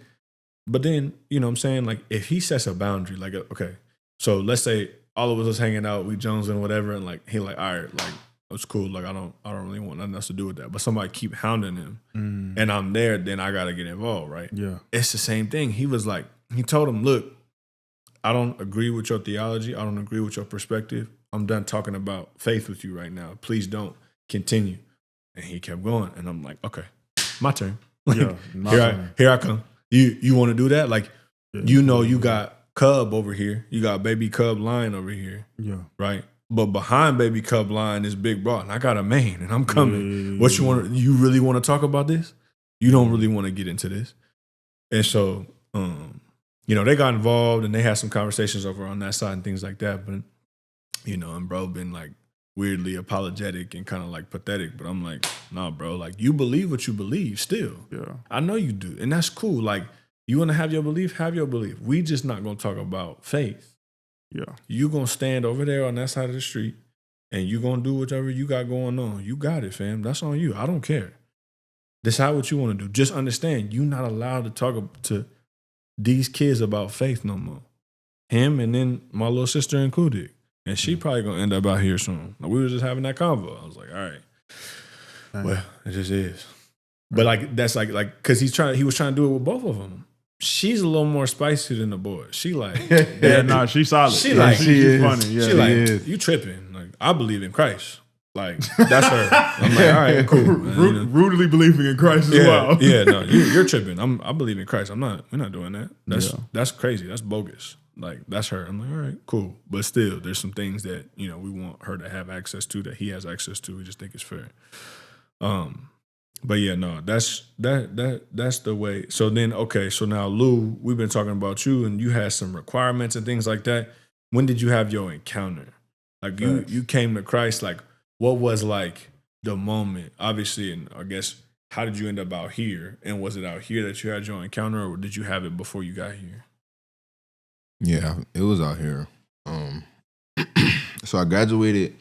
But then, you know what I'm saying? Like if he sets a boundary, like, okay, so let's say all of us hanging out, we Jones and whatever, and like he like, all right, like it's cool. Like I don't really want nothing else to do with that. But somebody keep hounding him and I'm there, then I gotta get involved, right? Yeah. It's the same thing. He was like, he told him, look, I don't agree with your theology. I don't agree with your perspective. I'm done talking about faith with you right now. Please don't continue. And he kept going. And I'm like, okay, my turn. Like, Yeah, here I come. You want to do that? Like, you know, you got Cub over here. You got baby Cub Lion over here. Yeah. Right? But behind baby Cub Lion is Big Bro. And I got a man and I'm coming. What you want? You really want to talk about this? You don't really want to get into this. And so, you know, they got involved and they had some conversations over on that side and things like that. But, you know, and bro been like weirdly apologetic and kind of like pathetic. But I'm like, nah, bro, like you believe what you believe still. Yeah. I know you do. And that's cool. Like you want to have your belief, have your belief. We just not going to talk about faith. Yeah. You going to stand over there on that side of the street and you going to do whatever you got going on. You got it, fam. That's on you. I don't care. Decide what you want to do. Just understand you're not allowed to talk to these kids about faith no more. Him and then my little sister included. And she probably gonna end up out here soon. Like, we were just having that convo. I was like, all right. Well, it just is. But like that's like cause he was trying to do it with both of them. She's a little more spicy than the boy. She like Yeah, nah, she's solid. She like she's funny. Yeah, she like you tripping. Like I believe in Christ. Like that's her. I'm like, all right, cool. Man. Rudely believing in Christ as well. Yeah, no, you're tripping. I believe in Christ. We're not doing that. That's crazy. That's bogus. Like that's her. I'm like, all right, cool. But still, there's some things that, you know, we want her to have access to that he has access to. We just think it's fair. But yeah, no, that's the way. So then, okay, so now Lou, we've been talking about you and you had some requirements and things like that. When did you have your encounter? Like you came to Christ, like what was like the moment? Obviously, and I guess how did you end up out here? And was it out here that you had your encounter or did you have it before you got here? Yeah, it was out here. So I graduated.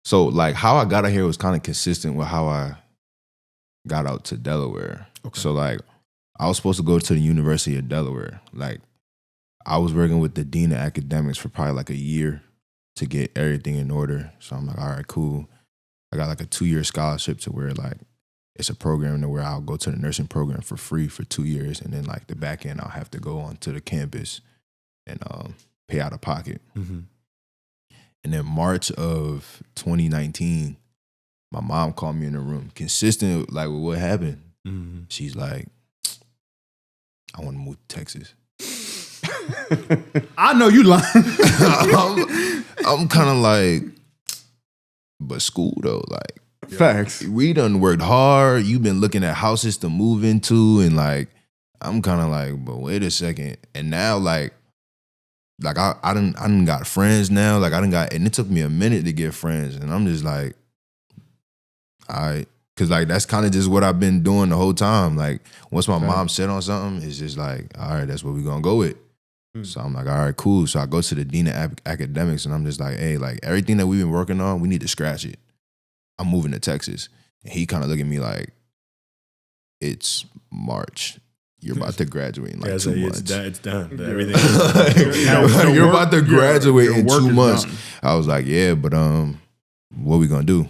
So like how I got out here was kind of consistent with how I got out to Delaware. Okay. So like I was supposed to go to the University of Delaware. Like I was working with the dean of academics for probably like a year to get everything in order. So I'm like, all right, cool. I got like a 2-year scholarship to where like it's a program to where I'll go to the nursing program for free for 2 years. And then like the back end, I'll have to go onto the campus and pay out of pocket. Mm-hmm. And then March of 2019, my mom called me in the room, consistent like with what happened. Mm-hmm. She's like, I want to move to Texas. I know you lying. I'm kind of like, but school though, like. Facts. We done worked hard. You've been looking at houses to move into, and like, I'm kind of like, but wait a second. And now, like I done got friends now. Like I done got, and it took me a minute to get friends, and I'm just like, cause like that's kind of just what I've been doing the whole time. Like once my mom said on something, it's just like, all right, that's what we gonna go with. So I'm like, all right, cool. So I go to the dean of academics, and I'm just like, hey, like everything that we've been working on, we need to scratch it. I'm moving to Texas. And he kind of looked at me like, it's March. You're about to graduate in like 2 months. It's done. Everything. You're about to graduate in 2 months. I was like, yeah, but what we gonna do?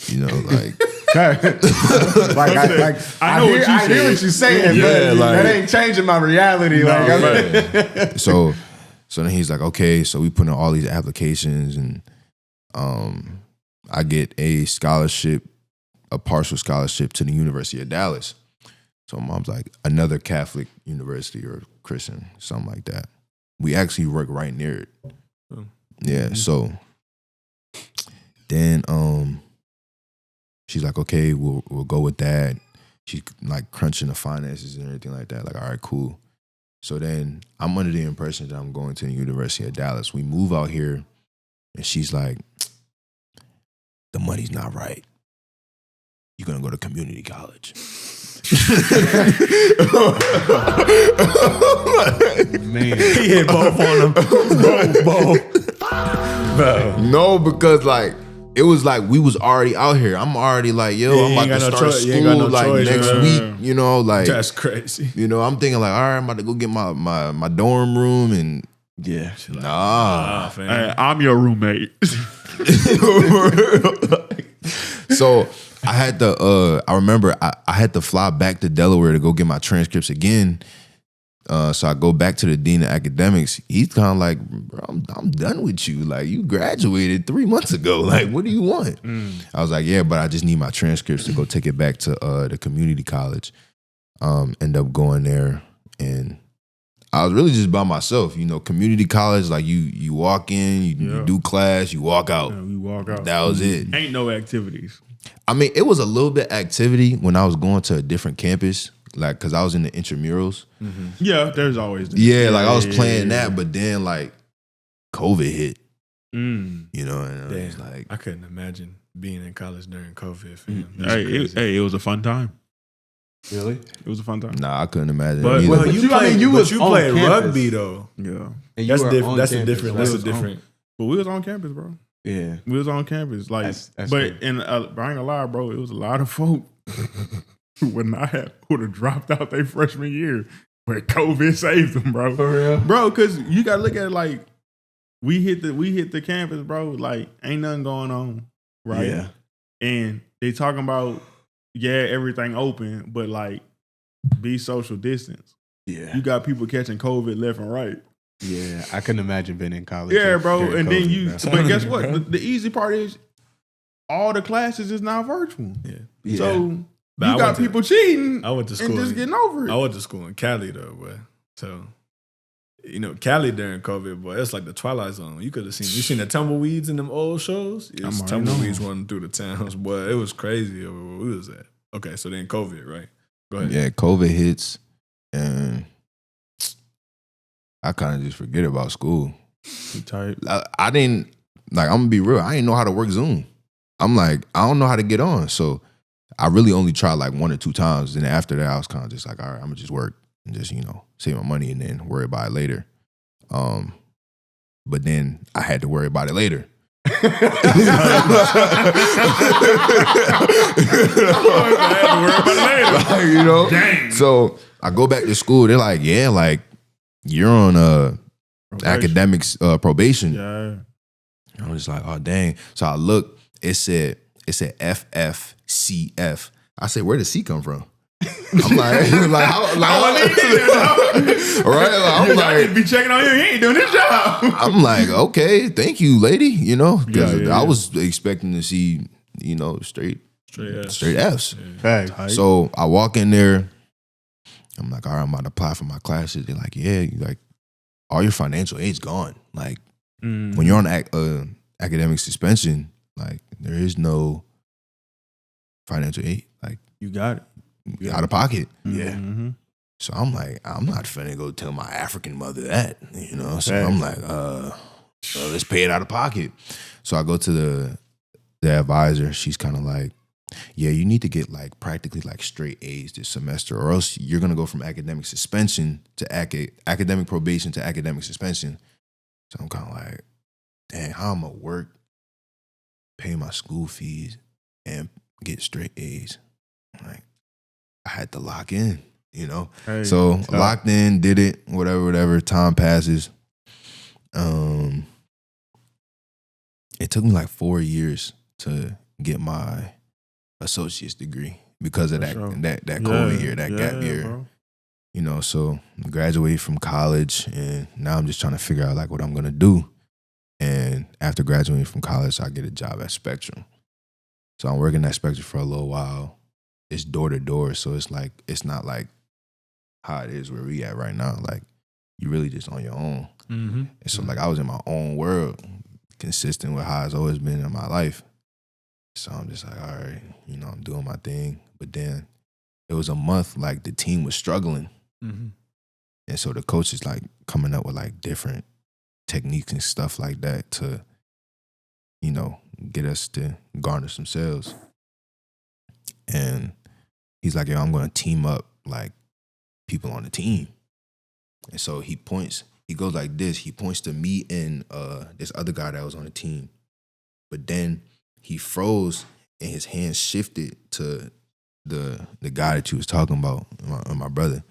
You know, like. I hear what you're saying, but that ain't changing my reality. So then he's like, okay, so we put in all these applications, and I get a scholarship, a partial scholarship to the University of Dallas. So mom's like, another Catholic university or Christian, something like that. We actually work right near it. Yeah, so then she's like, okay, we'll go with that. She's like crunching the finances and everything like that. Like, all right, cool. So then I'm under the impression that I'm going to the University of Dallas. We move out here, and she's like, the money's not right. you're gonna go to community college. Man. He hit both on them. both. Bro. No, because like it was like we was already out here. I'm already like, yo, Yeah, I'm you about ain't to got no start choice. You school ain't got no like choice, next yeah. week. You know, like That's crazy. you know, I'm thinking like, all right, I'm about to go get my dorm room and Yeah. nah. Fam. Hey, I'm your roommate. So I had to I remember I had to fly back to Delaware to go get my transcripts again. So I go back to the dean of academics. He's kind of like, bro, I'm done with you. Like, you graduated 3 months ago. Like, what do you want? I was like, yeah, but I just need my transcripts to go take it back to the community college. End up going there, and I was really just by myself. You know, community college, like you walk in, you do class, you walk out. Yeah, we walk out. That was it. Ain't no activities. I mean, it was a little bit activity when I was going to a different campus, like, because I was in the intramurals. Yeah, there's always. Yeah, like I was playing that, but then like COVID hit, Mm. you know, and I was Damn. like, I couldn't imagine being in college during COVID. Fam. Hey, it was a fun time. Really? It was a fun time. nah, I couldn't imagine. But- either. well, But you- I mean, you was on played campus. rugby though. Yeah, And you That's were different. on That's a campus, different. right? That's a was on- different. but we was on campus, bro. Yeah. We was on campus, like, That's but good. in I ain't gonna lie, bro. It was a lot of folk who would have dropped out their freshman year, but COVID saved them, bro. For real? Bro, because you gotta look at it like we hit the campus, bro. Like, ain't nothing going on, right? Yeah. And they talking about everything open, but like be social distance. Yeah. You got people catching COVID left and right. Yeah. I couldn't imagine being in college. Yeah, bro. during And then COVID, you, bro. but guess what? The easy part is all the classes is now virtual. Yeah. So But I you got went to- people cheating I went to school and just in- getting over it. I went to school in Cali though, boy. So, you know, Cali during COVID, boy, it's like the Twilight Zone. You could have seen the tumbleweeds in them old shows. It's I'm already tumbleweeds knowing. running through the towns, boy. It was crazy over where we was at. Okay, so then COVID, right? Go ahead. yeah, COVID hits, and I kind of just forget about school. You tight. I didn't, like, I'm gonna be real, I didn't know how to work Zoom. I'm like, I don't know how to get on. So I really only tried like 1 or 2 times. And after that, I was kind of just like, all right, I'm gonna just work and just, you know, save my money and then worry about it later. But then I had to worry about it later. Like, you know? Dang. So I go back to school. They're like, yeah, like, you're on academics probation. Yeah. I was just like, oh dang. So I looked, it said FFCF. I said, where did C come from? I'm like, right? Like, I'm I like, need to be checking on you. He ain't doing his job. I'm like, okay, thank you, lady. You know, because Yeah. I was expecting to see, you know, straight F's. Facts. So I walk in there. I'm like, all right, I'm about to apply for my classes. They're like, yeah, like all your financial aid's gone. Like when you're on academic suspension, like there is no financial aid. Like You got it. out of pocket. Yeah. Mm-hmm. So I'm like, I'm not finna go tell my African mother that, you know. So I'm like, so let's pay it out of pocket. So I go to the advisor. She's kind of like, yeah, you need to get like practically like straight A's this semester, or else you're gonna go from academic suspension to academic probation to academic suspension. So I'm kind of like, dang, how I'm gonna work, pay my school fees, and get straight A's? Like, I had to lock in, you know. Hey, So tough. locked in, did it, whatever. Time passes. It took me like 4 years to get my associate's degree because of For that sure. that COVID year, that gap year. Bro. You know, so I graduated from college, and now I'm just trying to figure out like what I'm gonna do. And after graduating from college, I get a job at Spectrum. So I'm working at Spectrum for a little while. It's door to door, so it's like it's not like how it is where we at right now. Like you really just on your own. Mm-hmm. And so like I was in my own world, consistent with how it's always been in my life. So I'm just like, all right, you know, I'm doing my thing. But then it was a month like the team was struggling. Mm-hmm. And so the coach is like coming up with like different techniques and stuff like that to, you know, get us to garner some sales. And he's like, yo, I'm gonna team up like people on the team. And so he goes like this. He points to me and this other guy that was on the team. But then he froze and his hand shifted to the guy that you was talking about, my brother.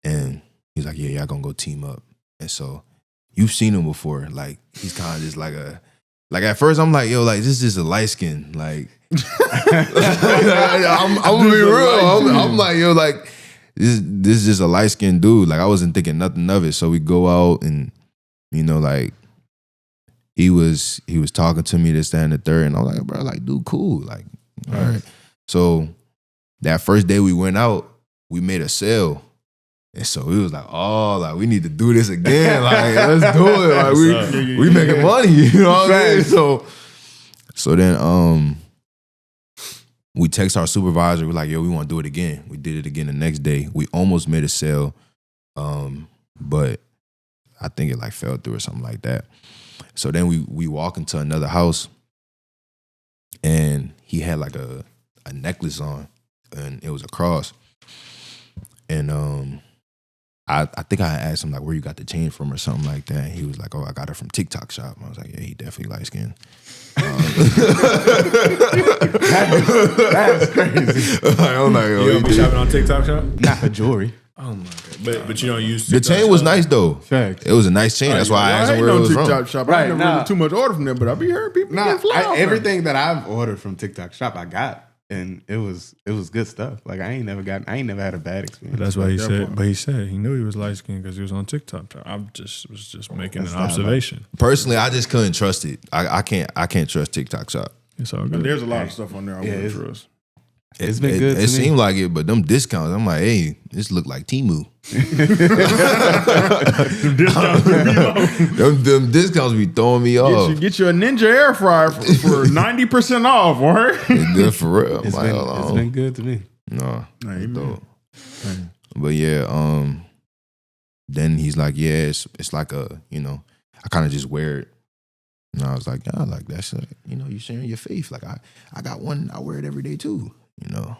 And he's like, yeah, y'all gonna go team up. And so you've seen him before. Like, he's kind of just like at first I'm like, yo, like, this is just a light skin. Like, I'm gonna be real. I'm like, yo, like, this is just a light skinned dude. Like, I wasn't thinking nothing of it. So we go out and, you know, like, he was talking to me this, that, and the third. And I was like, bro, like, dude, cool. Like, all right. So that first day we went out, we made a sale. And so we was like, oh, like, we need to do this again. Like, let's do it. Like, we making money. You know what I mean? So then we text our supervisor. We're like, yo, we want to do it again. We did it again the next day. We almost made a sale, but I think it like fell through or something like that. So then we walk into another house, and he had like a necklace on, and it was a cross. And I think I asked him like where you got the chain from or something like that. And he was like, oh, I got it from TikTok shop. And I was like, yeah, he definitely light skinned. That's crazy. I'm like, You don't be shopping on TikTok shop? Not for jewelry. Oh my god! But you don't use the TikTok chain was shop? nice though. Facts. It was a nice chain. That's why I asked him where it was TikTok from. shop. Right, I never nah. really too much order from them, but I be hearing people get fly. Everything that I've ordered from TikTok shop, I got, and it was good stuff. Like I ain't never had a bad experience. But that's why he That said. part. But he said he knew he was light skinned because he was on TikTok. I was just making That's an not observation. Personally, I just couldn't trust it. I can't trust TikTok shop. It's all But good. there's a lot of stuff on there I wouldn't it's- trust. It's been good to It me. seemed like it, but them discounts, I'm like, hey, this look like Temu. them discounts be throwing me off. Get you a Ninja air fryer for 90% off, all right? It's good for real. It's been good to me. No, it's Amen. dope. But yeah, then he's like, yeah, it's like a, you know, I kind of just wear it. And I was like, yeah, like that's you know, you sharing your faith. Like I got one, I wear it every day too. You know,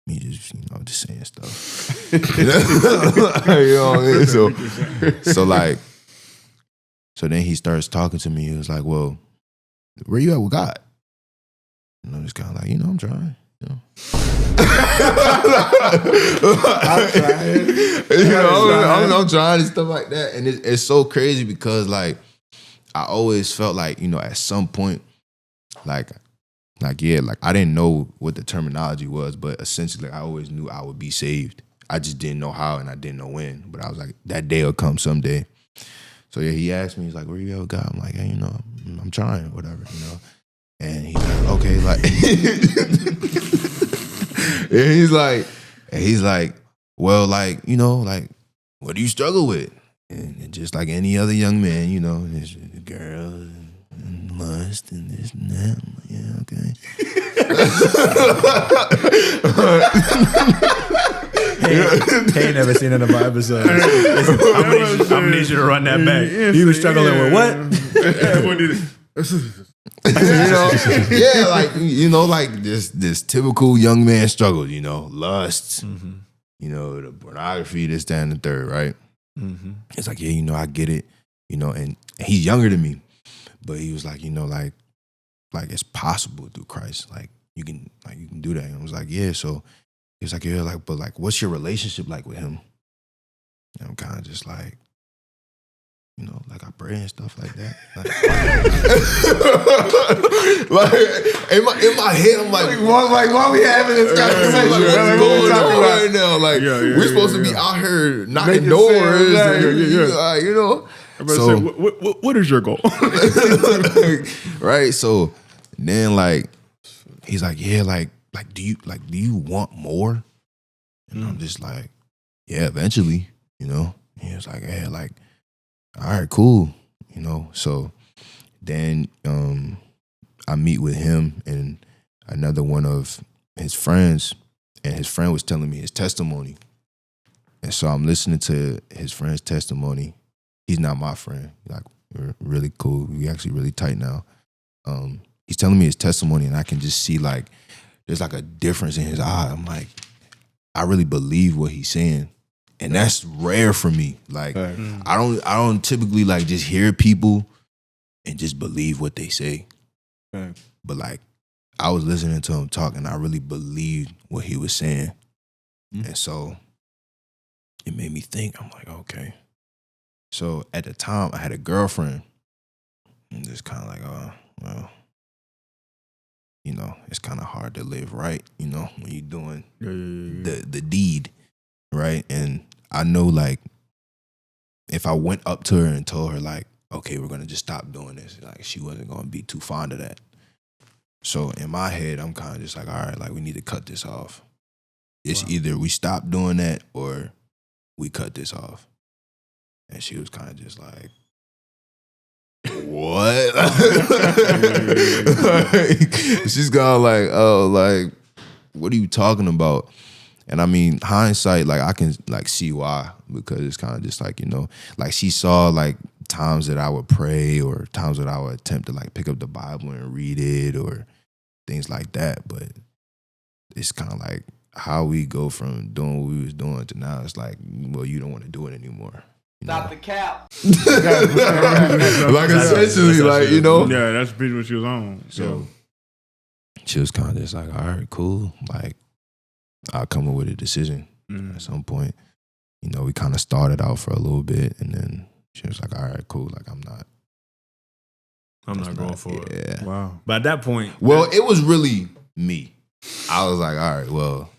me just just saying stuff. You know what I mean? So then he starts talking to me. He was like, well, where you at with God? And I'm just kind of like, I'm trying. You know, I'm trying and stuff like that. And it's so crazy because like I always felt like, at some point, like I didn't know what the terminology was, but essentially I always knew I would be saved. I just didn't know how and I didn't know when. But I was like, that day will come someday. So yeah, he asked me, he's like, where you at with God? I'm like, hey, I'm trying, whatever, And he's like, okay, like and he's like, well, like, like, what do you struggle with? And just like any other young man, there's girls and lust and this and that. I'm like, yeah, okay. He ain't never seen it in my episode. I'm gonna need you to run that back. He was struggling with what? Like this typical young man struggle, lust, the pornography, this, that, and the third, right? Mm-hmm. It's like, yeah, I get it, and he's younger than me, but he was like, like it's possible through Christ, like you can do that. And I was like, yeah. So he was like, yeah, like, but like, what's your relationship like with him? And I'm kind of just like, like I pray and stuff like that. Like in my head, I'm like, why we having this conversation? Like, what's going on right now? Like, we're supposed to be out here knocking doors, So, what is your goal? Right? So then, like, he's like, yeah, like, do you want more? And I'm just like, yeah, eventually, He was like, yeah, like, all right, cool, So then I meet with him and another one of his friends, and his friend was telling me his testimony. And so I'm listening to his friend's testimony. He's not my friend. Like, we're really cool. We actually really tight now. He's telling me his testimony, and I can just see like there's like a difference in his eye. I'm like, I really believe what he's saying. And that's rare for me. Like, I don't typically like just hear people and just believe what they say. But like, I was listening to him talk and I really believed what he was saying. And so it made me think. I'm like, okay. So at the time, I had a girlfriend. And just kind of like, oh, well, you know, it's kind of hard to live right, you know, when you're doing the deed, right? And I know, like, if I went up to her and told her, like, okay, we're going to just stop doing this, like, she wasn't going to be too fond of that. So in my head, I'm kind of just like, all right, like, we need to cut this off. It's either we stop doing that or we cut this off. And she was kind of just like, what? Like, she's gone like, oh, like, what are you talking about? And I mean, hindsight, like, I can like see why, because it's kind of just like, you know, like she saw like times that I would pray or times that I would attempt to like pick up the Bible and read it or things like that. But it's kind of like how we go from doing what we was doing to now it's like, well, you don't want to do it anymore. Stop the cap. Like essentially, like, you know. Yeah, that's pretty what she was on. So she was kind of just like, all right, cool. Like, I'll come up with a decision at some point. You know, we kind of started out for a little bit, and then she was like, all right, cool. Like, I'm not going for it. Yeah. Wow. But at that point, Well, it was really me. I was like, all right, well,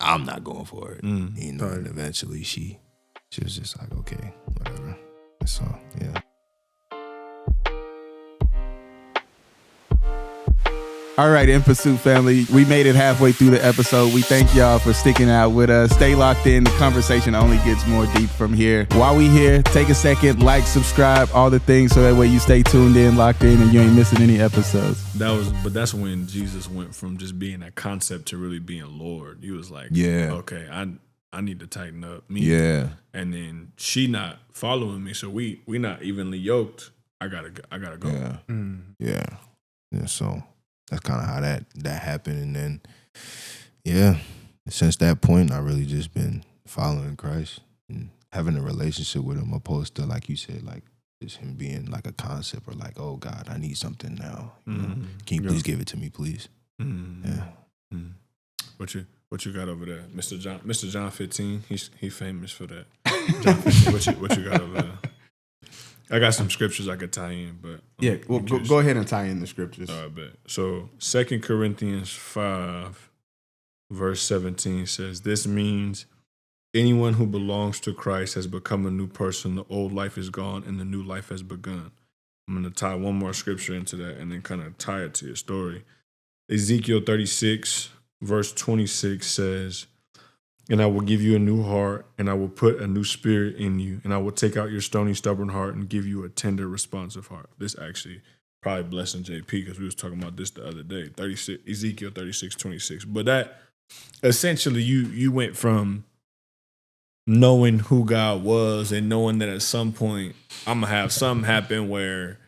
I'm not going for it. You know, and eventually she was just like, okay, whatever. So, yeah. All right, In Pursuit family, we made it halfway through the episode. We thank y'all for sticking out with us. Stay locked in. The conversation only gets more deep from here. While we here, take a second, like, subscribe, all the things, so that way you stay tuned in, locked in, and you ain't missing any episodes. that's when Jesus went from just being a concept to really being Lord. He was like, Yeah. okay, I need to tighten up me. Yeah. And then she not following me, so we not evenly yoked. I gotta go. Yeah. Yeah. Yeah. So that's kind of how that happened. And then, yeah, since that point, I really just been following Christ and having a relationship with him, opposed to, like you said, like just him being like a concept or like, oh God, I need something now. You know? Can you please give it to me, please? Yeah. What you got over there, Mr. John 15? He famous for that. John 15, what you got over there? I got some scriptures I could tie in, but Yeah, well, go ahead and tie in the scriptures. I bet. So 2 Corinthians 5, verse 17 says, this means anyone who belongs to Christ has become a new person. The old life is gone and the new life has begun. I'm going to tie one more scripture into that and then kind of tie it to your story. Ezekiel 36, verse 26 says, and I will give you a new heart, and I will put a new spirit in you, and I will take out your stony, stubborn heart and give you a tender, responsive heart. This actually probably blessing JP because we was talking about this the other day, Ezekiel 36, 26. But that essentially you went from knowing who God was and knowing that at some point I'm going to have something happen where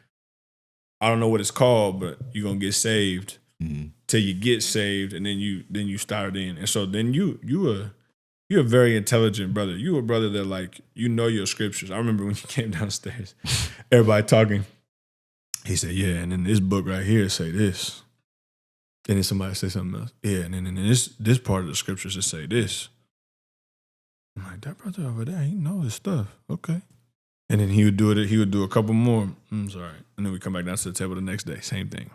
I don't know what it's called, but you're going to get saved till you get saved, and then you start in. And so then you're a very intelligent brother. You a brother that, like, you know your scriptures. I remember when you came downstairs, everybody talking. He said, yeah, and then this book right here say this. And then somebody say something else. Yeah, and then this part of the scriptures just say this. I'm like, that brother over there, he know his stuff. Okay. And then he would do it. He would do a couple more. Sorry. And then we come back down to the table the next day. Same thing.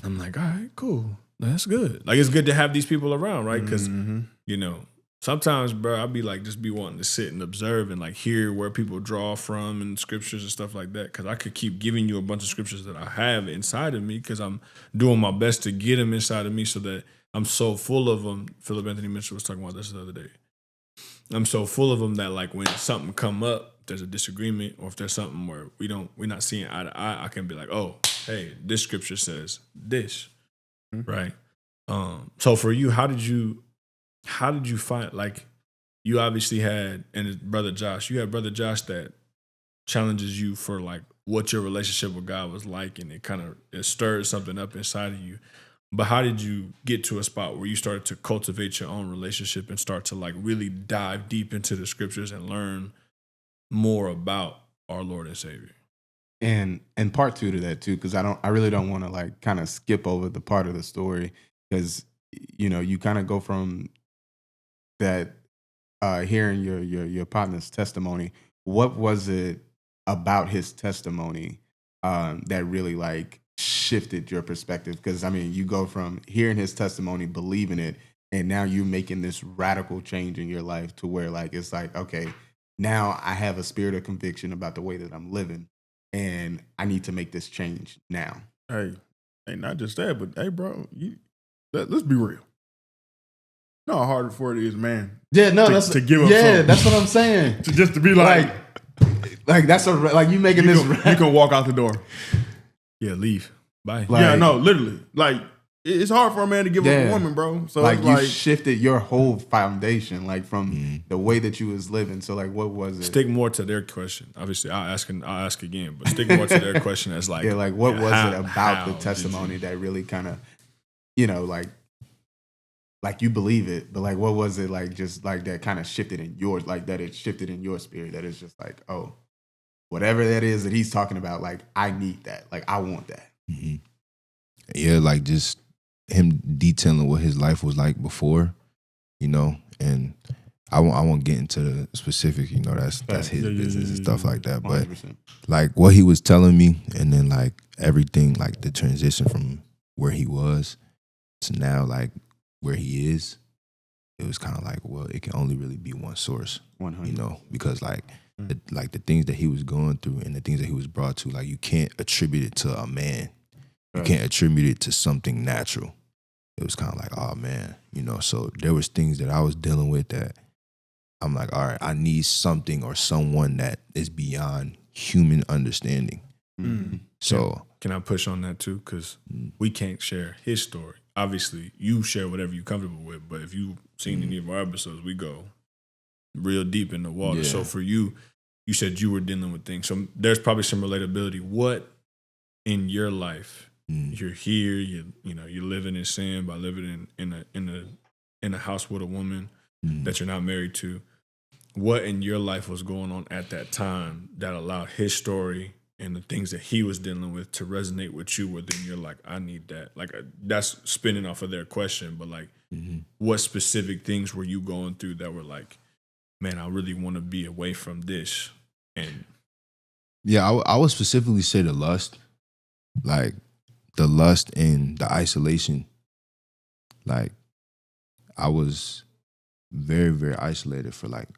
I'm like, all right, cool. That's good. Like, it's good to have these people around, right? Because, you know, sometimes, bro, I'd be like, just be wanting to sit and observe and like hear where people draw from and scriptures and stuff like that. Because I could keep giving you a bunch of scriptures that I have inside of me because I'm doing my best to get them inside of me so that I'm so full of them. Philip Anthony Mitchell was talking about this the other day. I'm so full of them that, like, when something come up, there's a disagreement, or if there's something where we're not seeing eye to eye, I can be like, oh, hey, this scripture says this, right? So for you, how did you find, like, you obviously had, and his brother Josh, you had brother Josh that challenges you for, like, what your relationship with God was like, and it stirred something up inside of you. But how did you get to a spot where you started to cultivate your own relationship and start to like really dive deep into the scriptures and learn more about our Lord and Savior? And part two to that too, because I really don't want to like kind of skip over the part of the story, because you kind of go from that hearing your partner's testimony. What was it about his testimony that really like shifted your perspective? Because I mean, you go from hearing his testimony, believing it, and now you're making this radical change in your life to where like it's like, okay, now I have a spirit of conviction about the way that I'm living, and I need to make this change now. Hey, not just that, but hey, bro, let's be real. You know how hard for it is, man. Yeah, no, that's to give up. Yeah, that's what I'm saying. Just to be like that's like you making this. You can walk out the door. Yeah, leave. Bye. Yeah, no, literally. Like it's hard for a man to give up a woman, bro. So like it's you shifted your whole foundation, like from the way that you was living. So like, what was it? Stick more to their question. Obviously, I'll ask again, but stick more to their question as like, like what was it about the testimony that really kind of, like you believe it, but like what was it like just like that kind of shifted in yours, like that it shifted in your spirit, that it's just like, oh, whatever that is that he's talking about, like I need that, like I want that. Mm-hmm. Yeah, like just him detailing what his life was like before, and I won't get into the specific, that's his business and stuff like that. 100%. But like what he was telling me, and then like everything, like the transition from where he was to now, like where he is, it was kind of like, well, it can only really be one source, 100. Because like the things that he was going through and the things that he was brought to, like you can't attribute it to a man. You can't attribute it to something natural. It was kind of like, oh man, so there was things that I was dealing with that I'm like, all right, I need something or someone that is beyond human understanding. Mm-hmm. So can I push on that too? Because we can't share his story. Obviously, you share whatever you're comfortable with, but if you've seen any of our episodes, we go real deep in the water. Yeah. So for you said you were dealing with things. So there's probably some relatability. What in your life, you're here, you're living in sin by living in a house with a woman that you're not married to. What in your life was going on at that time that allowed his story and the things that he was dealing with to resonate with you, where then you're like, I need that. Like that's spinning off of their question, but like what specific things were you going through that were like, man, I really want to be away from this? And yeah, I would specifically say the lust, like the lust and the isolation. Like I was very, very isolated for like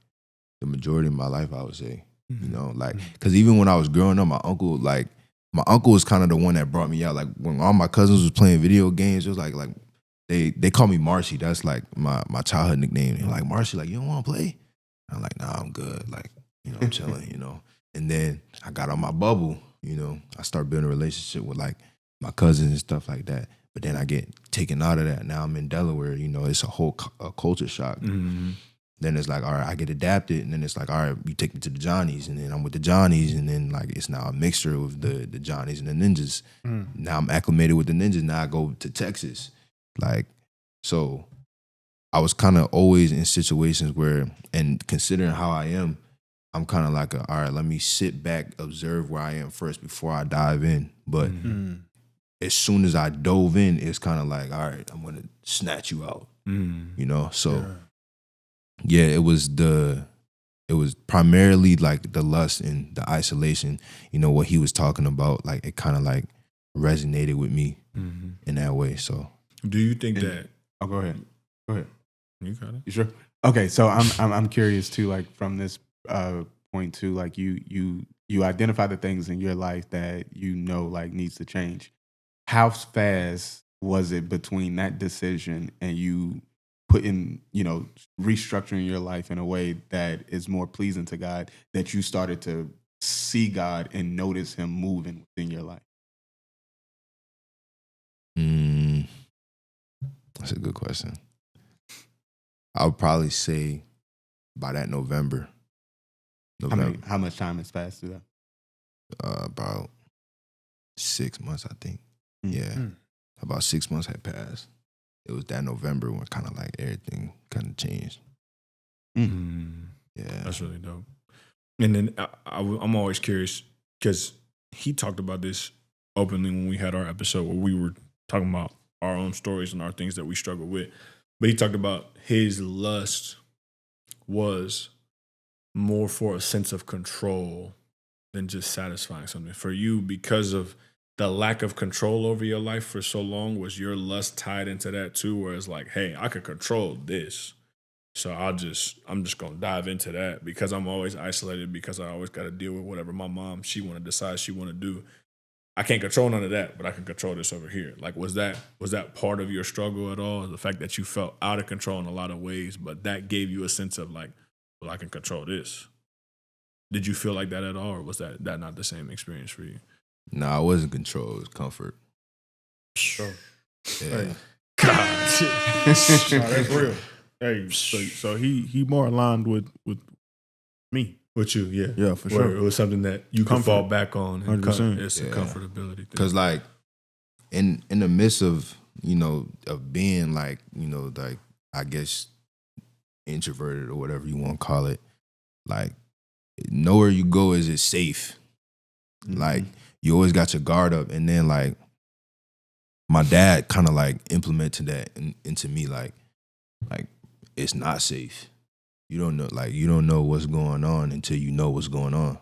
the majority of my life, I would say. Because even when I was growing up, my uncle was kind of the one that brought me out. Like when all my cousins was playing video games, it was like they call me Marcy. That's like my childhood nickname. And like, Marcy, like, you don't want to play? And I'm like, nah, I'm good. Like, I'm chilling, And then I got on my bubble, I started building a relationship with like my cousins and stuff like that. But then I get taken out of that. Now I'm in Delaware, it's a whole culture shock. mm-hmm. Then it's like, all right, I get adapted. And then it's like, all right, you take me to the Johnnies. And then I'm with the Johnnies. And then like, it's now a mixture of the Johnnies and the Ninjas. Now I'm acclimated with the Ninjas. Now I go to Texas. Like, so I was kind of always in situations where, and considering how I am, I'm kind of like, all right, let me sit back, observe where I am first before I dive in. But as soon as I dove in, it's kind of like, all right, I'm going to snatch you out, So yeah, it was primarily like the lust and the isolation, what he was talking about, like it kind of like resonated with me in that way. So do you think that? Oh, go ahead. You got it. You sure? Okay, so I'm curious too, like from this point too, like you identify the things in your life that like needs to change. How fast was it between that decision and you putting, restructuring your life in a way that is more pleasing to God, that you started to see God and notice him moving within your life? That's a good question. I would probably say by that November. How much time has passed through that? About 6 months, I think. Yeah, about 6 months had passed. It was that November when kind of like everything kind of changed. Yeah, That's really dope. And then I'm always curious because he talked about this openly when we had our episode where we were talking about our own stories and our things that we struggle with. But he talked about his lust was more for a sense of control than just satisfying something. For you, because of the lack of control over your life for so long, was your lust tied into that too, where it's like, hey, I could control this. So I'm just gonna dive into that because I'm always isolated because I always got to deal with whatever my mom she want to decide she want to do. I can't control none of that, but I can control this over here. Like, was that part of your struggle at all? The fact that you felt out of control in a lot of ways, but that gave you a sense of like, well, I can control this. Did you feel like that at all, or was that not the same experience for you? No, I wasn't control. It was comfort. Sure. Yeah. God, No, that's real. Hey, so he more aligned with me. with you, yeah, Yeah, for where sure. it was something that you could Comfort. fall back on. And 100%. it's a Yeah. comfortability thing. Cause like in the midst of of being like like I guess introverted or whatever you want to call it, like nowhere you go is it safe. Like you always got your guard up, and then like my dad kind of like implemented that into me, like it's not safe. You don't know what's going on until you know what's going on.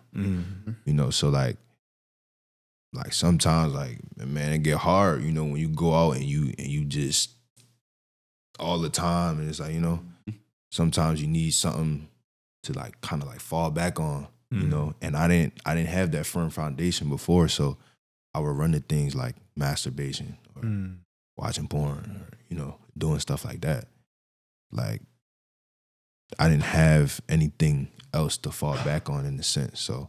So like sometimes like man, it get hard, when you go out and you just all the time, and it's like, sometimes you need something to like kind of like fall back on, and I didn't have that firm foundation before, so I would run to things like masturbation or watching porn or doing stuff like that. Like I didn't have anything else to fall back on in a sense, so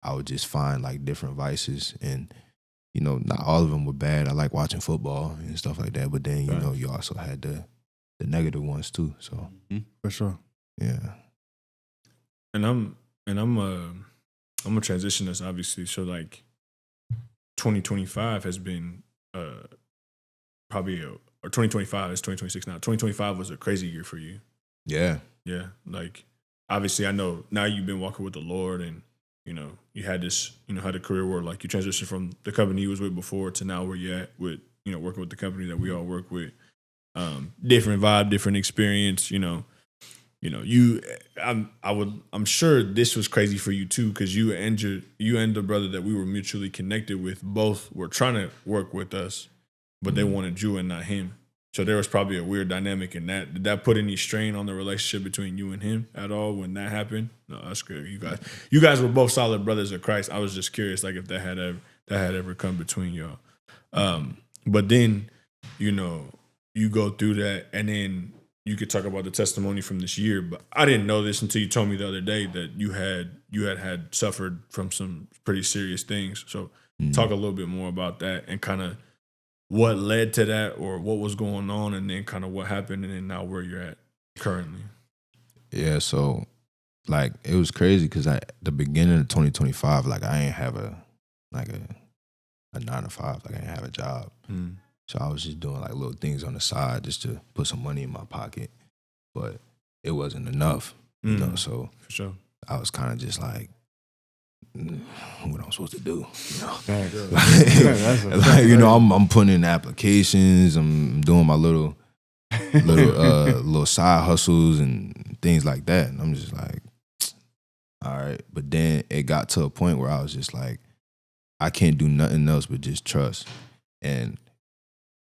I would just find like different vices, and not all of them were bad. I like watching football and stuff like that, but then you also had the negative ones too. So For sure. yeah. And I'm gonna transition this obviously. So like 2025 has been probably or 2025 is 2026 now. 2025 was a crazy year for you. Yeah. Yeah. Like obviously I know now you've been walking with the Lord, and you had this, had a career where like you transitioned from the company you was with before to now where you're at with, working with the company that we all work with. Different vibe, different experience, I'm sure this was crazy for you too, because you and the brother that we were mutually connected with both were trying to work with us, but they wanted you and not him. So there was probably a weird dynamic in that. Did that put any strain on the relationship between you and him at all when that happened? No, that's good. You guys were both solid brothers of Christ. I was just curious, like if that had ever come between y'all. But then, you go through that, and then you could talk about the testimony from this year. But I didn't know this until you told me the other day that you had suffered from some pretty serious things. So talk a little bit more about that and kind of what led to that, or what was going on, and then kind of what happened, and then now where you're at currently. Yeah, so like it was crazy because at the beginning of 2025, like I ain't have a 9 to 5, like I didn't have a job. So I was just doing like little things on the side just to put some money in my pocket, but it wasn't enough, so For sure. I was kind of just like, what I'm supposed to do, I'm putting in applications, I'm doing my little side hustles and things like that, and I'm just like, all right. But then it got to a point where I was just like, I can't do nothing else but just trust. And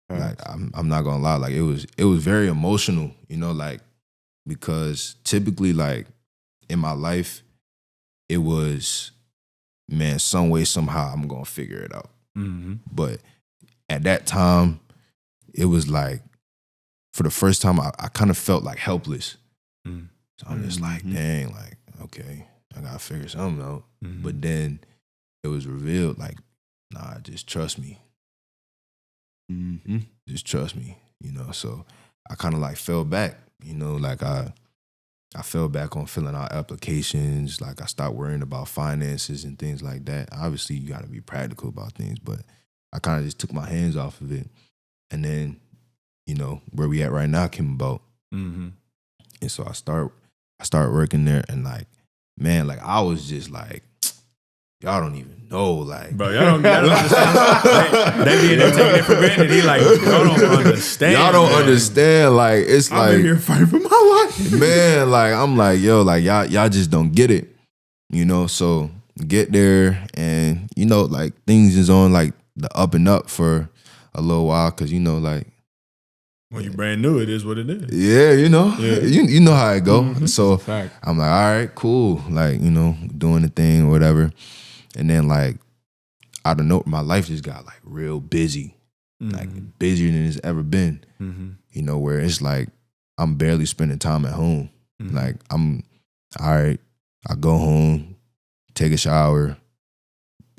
like I'm not gonna lie, like it was very emotional, like because typically like in my life it was, man, some way, somehow I'm gonna figure it out. But at that time, it was like, for the first time, I kind of felt like helpless. So I'm just like, dang, like, okay, I gotta figure something out. But then it was revealed, like, nah, just trust me. Just trust me, So I kind of like fell back, like I I fell back on filling out applications. Like I stopped worrying about finances and things like that. Obviously, you got to be practical about things, but I kind of just took my hands off of it. And then, you know, where we at right now came about. Mm-hmm. And so I start working there, and like, man, like I was just like, y'all don't even know, like, Bro, y'all don't understand. They be in there taking it for granted. He like, y'all don't understand. y'all don't man. understand. Like, it's I'm like, in here fighting for my life. man, like I'm like, yo, like y'all just don't get it, you know. So get there, and you know, like things is on like the up and up for a little while, cause you know, like, When you brand new, it is what it is. yeah, you know, Yeah. you know how it go. Mhm. So Fact. I'm like, all right, cool, like, you know, doing the thing or whatever. And then like out of nowhere, my life just got like real busy, like busier than it's ever been. Mm-hmm. You know, where it's like I'm barely spending time at home. Mhm. Like I'm all right. I go home, take a shower,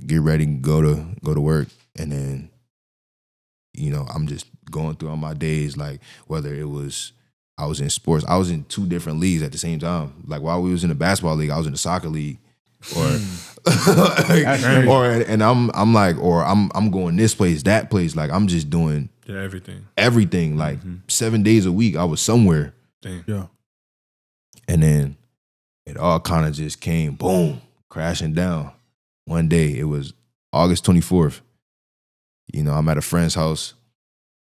get ready, go to work, and then, you know, I'm just going through all my days. Like whether it was I was in sports, I was in 2 different leagues at the same time. Like while we was in the basketball league, I was in the soccer league, or crazy. or and I'm like, or I'm going this place, that place. Like I'm just doing Yeah, everything. everything. Like 7 days a week, I was somewhere. Damn. Yeah. And then it all kind of just came, boom, crashing down. One day, it was August 24th. You know, I'm at a friend's house.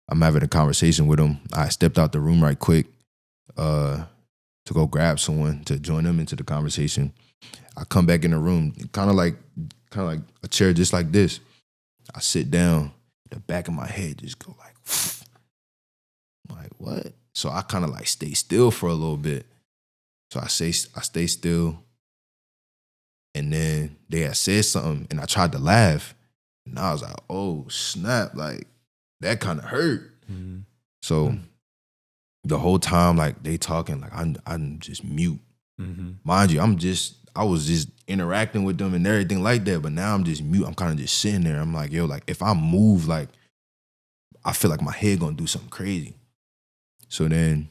I'm having a conversation with him. I stepped out the room right quick to go grab someone to join them into the conversation. I come back in the room, kind of like a chair just like this. I sit down, the back of my head just go like, I'm like, what? So I kind of like stay still for a little bit. So I stay still. And then they had said something, and I tried to laugh. And I was like, oh, snap. Like, that kind of hurt. Mm-hmm. So the whole time, like, they talking, like, I'm just mute. Mm-hmm. Mind you, I was just interacting with them and everything like that, but now I'm just mute. I'm kind of just sitting there. I'm like, yo, like, if I move, like, I feel like my head gonna do something crazy. So then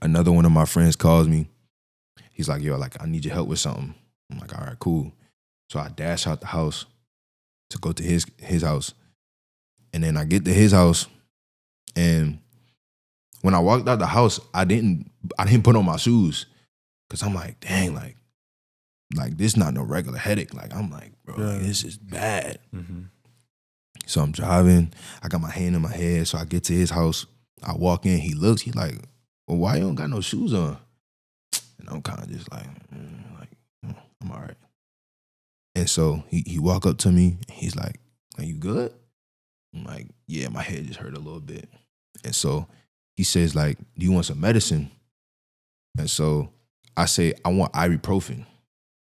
another one of my friends calls me. He's like, yo, like, I need your help with something. I'm like, all right, cool. So I dash out the house to go to his house. And then I get to his house, and when I walked out the house, I didn't put on my shoes, because I'm like, dang, like this not no regular headache. Like, I'm like, bro, like, this is bad. Mm-hmm. So I'm driving. I got my hand in my head. So I get to his house. I walk in. He looks. He like, well, why you don't got no shoes on? And I'm kind of just like, I'm all right. And so he walk up to me. And he's like, are you good? I'm like, yeah, my head just hurt a little bit. And so he says, like, do you want some medicine? And so I say, I want ibuprofen.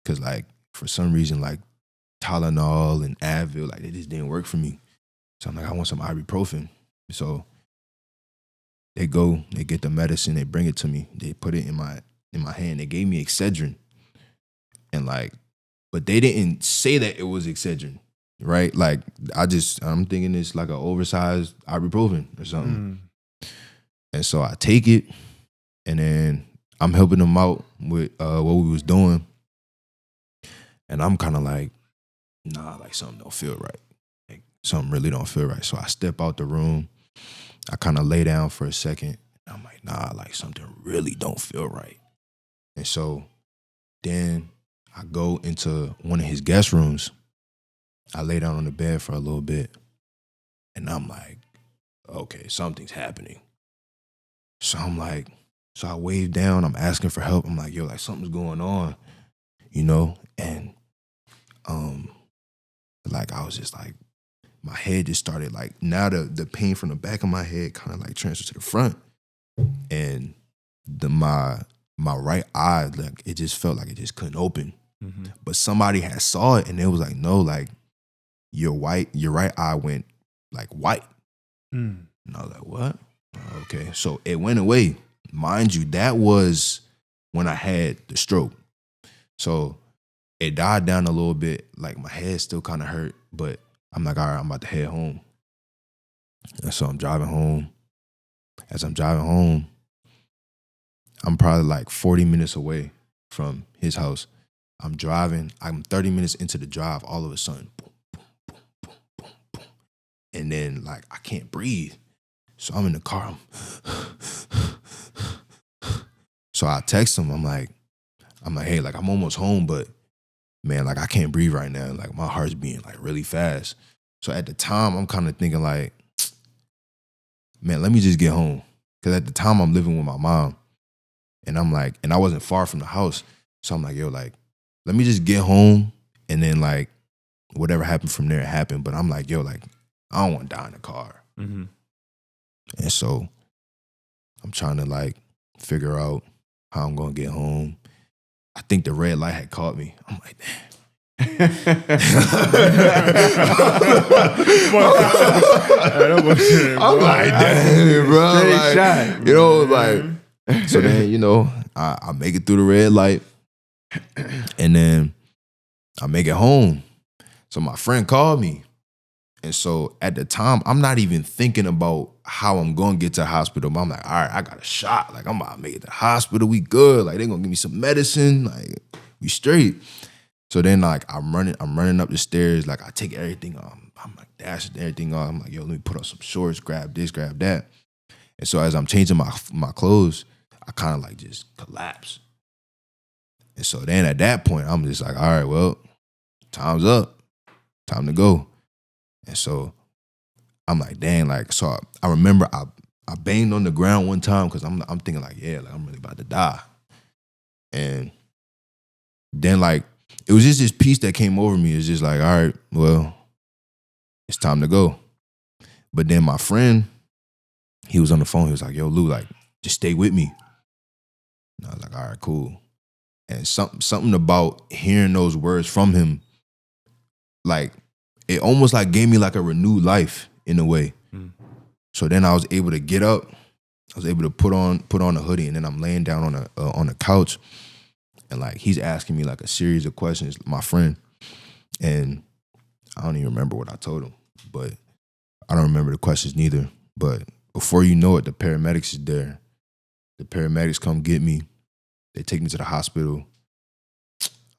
Because, like, for some reason, like, Tylenol and Advil, like, they just didn't work for me. So I'm like, I want some ibuprofen. So they go, they get the medicine, they bring it to me. They put it in my hand. They gave me Excedrin. And, like, but they didn't say that it was Excedrin, right? Like, I'm thinking it's like an oversized ibuprofen or something. And so I take it, and then I'm helping them out with what we was doing. And I'm kind of like, nah, like something don't feel right. Like something really don't feel right. So I step out the room. I kind of lay down for a second. I'm like, nah, like something really don't feel right. And so then I go into one of his guest rooms. I lay down on the bed for a little bit. And I'm like, okay, something's happening. So I'm like, so I wave down. I'm asking for help. I'm like, yo, like something's going on, you know? And like I was just like, my head just started like, now the pain from the back of my head kind of like transferred to the front. And my right eye, like it just felt like it just couldn't open. Mm-hmm. But somebody had saw it, and it was like, no, like your right eye went like white. And I was like, what? Okay. So it went away. Mind you, that was when I had the stroke. So it died down a little bit. Like my head still kind of hurt, but I'm like, all right, I'm about to head home. And so I'm driving home. As I'm driving home, I'm probably like 40 minutes away from his house. I'm driving. I'm 30 minutes into the drive. All of a sudden, boom, boom, boom, boom, boom, boom. And then like I can't breathe. So I'm in the car. So I text him. I'm like, hey, like I'm almost home, but man, like I can't breathe right now. Like my heart's beating like really fast. So at the time, I'm kind of thinking like, man, let me just get home. Cause at the time I'm living with my mom. And I'm like, and I wasn't far from the house. So I'm like, yo, like, let me just get home. And then like, whatever happened from there, it happened. But I'm like, yo, like, I don't want to die in the car. Mm-hmm. And so I'm trying to like figure out how I'm going to get home. I think the red light had caught me. I'm like, damn. I'm like, damn, bro. Like, shot. You know, like, so then, you know, I make it through the red light and then I make it home. So my friend called me. And so at the time, I'm not even thinking about how I'm going to get to the hospital. But I'm like, all right, I got a shot. Like, I'm about to make it to the hospital. We good. Like, they're going to give me some medicine. Like, we straight. So then, like, I'm running up the stairs. Like, I take everything off. I'm like, dashing everything off. I'm like, yo, let me put on some shorts, grab this, grab that. And so as I'm changing my clothes, I kind of, like, just collapse. And so then at that point, I'm just like, all right, well, time's up. Time to go. And so I'm like, dang, like, so I remember I banged on the ground one time because I'm thinking like, yeah, like I'm really about to die. And then like, it was just this peace that came over me. It's just like, all right, well, it's time to go. But then my friend, he was on the phone. He was like, yo, Lou, like, just stay with me. And I was like, all right, cool. And something about hearing those words from him, like, it almost like gave me like a renewed life in a way. Mm. So then I was able to get up. I was able to put on a hoodie, and then I'm laying down on the couch, and like he's asking me like a series of questions, my friend, and I don't even remember what I told him, but I don't remember the questions neither. But before you know it, the paramedics is there. The paramedics come get me. They take me to the hospital.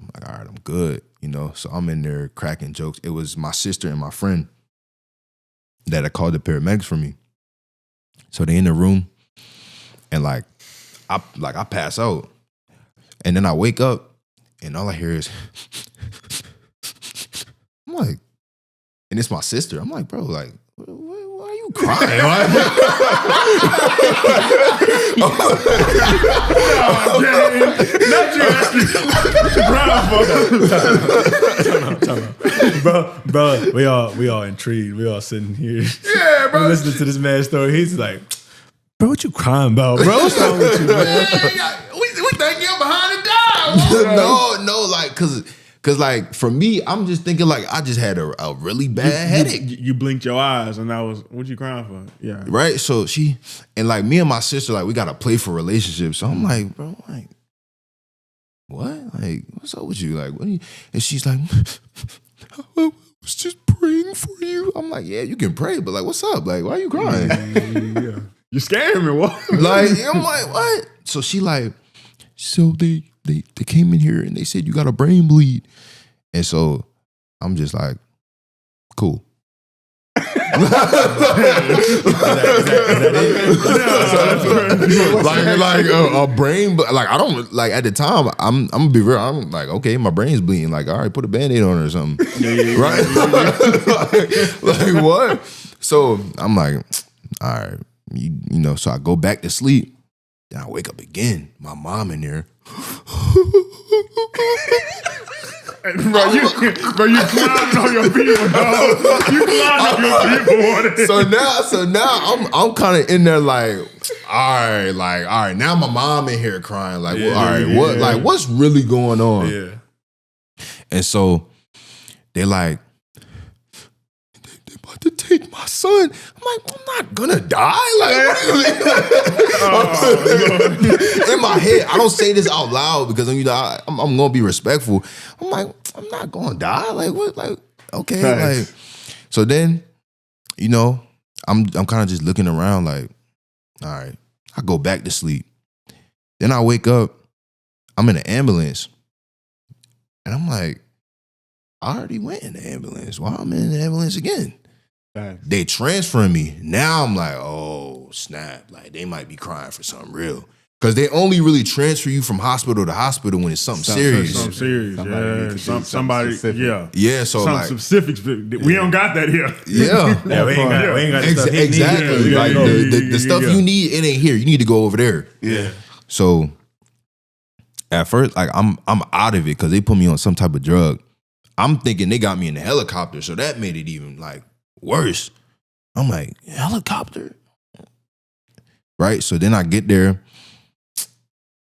I'm like, all right, I'm good, you know? So I'm in there cracking jokes. It was my sister and my friend that had called the paramedics for me. So they in the room, and I pass out. And then I wake up, and all I hear is, I'm like, and it's my sister. I'm like, bro, like, why are you crying? Bro, we all intrigued. We all sitting here. Yeah, bro. Listening to this man's story. He's like, bro, what you crying about, bro? What's wrong with you, man? We think you're behind the dial. No, like, cause like for me, I'm just thinking like I just had a really bad headache. You blinked your eyes, and that was what you crying for. Yeah, right. So she and like me and my sister, like we got a playful relationship. So I'm like, bro, like, what? Like, what's up with you? Like, what? And she's like, I was just praying for you. I'm like, yeah, you can pray, but like, what's up? Like, why are you crying? Yeah. You're scaring me. What? Like, I'm like, what? So she like, so they came in here and they said you got a brain bleed. And so I'm just like, cool. Like a brain, but like I don't like at the time. I'm gonna be real. I'm like, okay, my brain's bleeding. Like, all right, put a Band-Aid on it or something, right? like what? So I'm like, all right, you know. So I go back to sleep. Then I wake up again. My mom in there. Bro, you climbing on your people, dog. You climbing on your people. So now I'm kind of in there like, all right. Now my mom in here crying like, well, all right, what? Like, what's really going on? Yeah. And so they're like, they about to take my son. I'm like, I'm not gonna die. Like, in my head, I don't say this out loud because I'm gonna be respectful. I'm like, I'm not gonna die. Like, what? Like, okay. Nice. Like, so then, you know, I'm kind of just looking around like, all right, I go back to sleep. Then I wake up, I'm in an ambulance. And I'm like, I already went in the ambulance. Why am I in the ambulance again? Thanks. They transferring me. Now I'm like, oh, snap. Like, they might be crying for something real. Because they only really transfer you from hospital to hospital when it's something serious. Something serious. Somebody Somebody, yeah. Yeah, so Some like, specifics. We don't got that here. yeah. Yeah, we ain't got the stuff he needs. Exactly. Yeah, Like, the stuff you need, it ain't here. You need to go over there. Yeah. So at first, like, I'm out of it because they put me on some type of drug. I'm thinking they got me in the helicopter, so that made it even like worse. I'm like, helicopter? Right? So then I get there.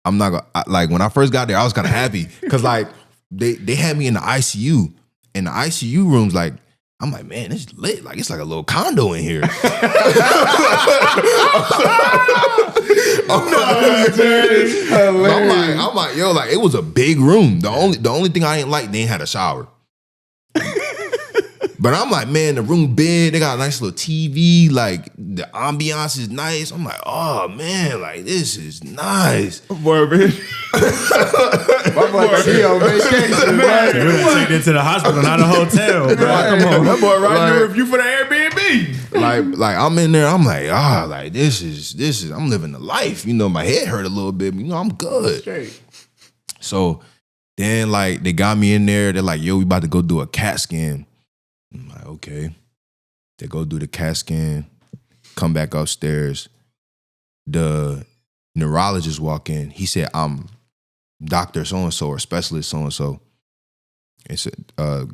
I'm not gonna, like, when I first got there, I was kind of happy because like they had me in the ICU. And the ICU room's like, I'm like, man, it's lit. Like, it's like a little condo in here. I'm like, yo, like, it was a big room. The only thing I ain't like, they ain't had a shower. But I'm like, man, the room big. They got a nice little TV. Like, the ambiance is nice. I'm like, oh, man, like, this is nice. Boy, bitch. My boy, he on vacation, man. You were checked into the hospital, not a hotel. Bro. Come on. That boy writing Like- a review for the Airbnb. Like I'm in there. I'm like, like this is. I'm living the life. You know, my head hurt a little bit, but you know, I'm good. Straight. So then, like, they got me in there. They're like, yo, we about to go do a CAT scan. I'm like, okay. They go do the CAT scan, come back upstairs. The neurologist walk in. He said, I'm Dr. So-and-so or specialist so-and-so. It's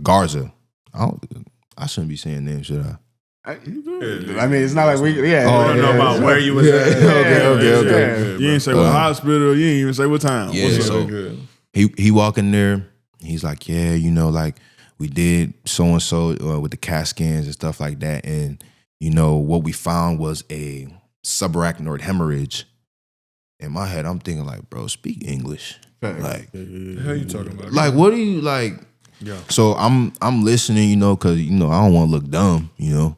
Garza. I shouldn't be saying names, should I? I mean, it's not like we. Yeah. I don't know about where you was at. Okay. You ain't say what hospital. You ain't even say what time. Yeah, What's so up? he walk in there. He's like, yeah, you know, like, we did so-and-so with the CAT scans and stuff like that. And, you know, what we found was a subarachnoid hemorrhage. In my head, I'm thinking like, bro, speak English. Like, What the hell you talking about? like, what do you like? Yeah. So I'm listening, you know, because, you know, I don't want to look dumb, you know.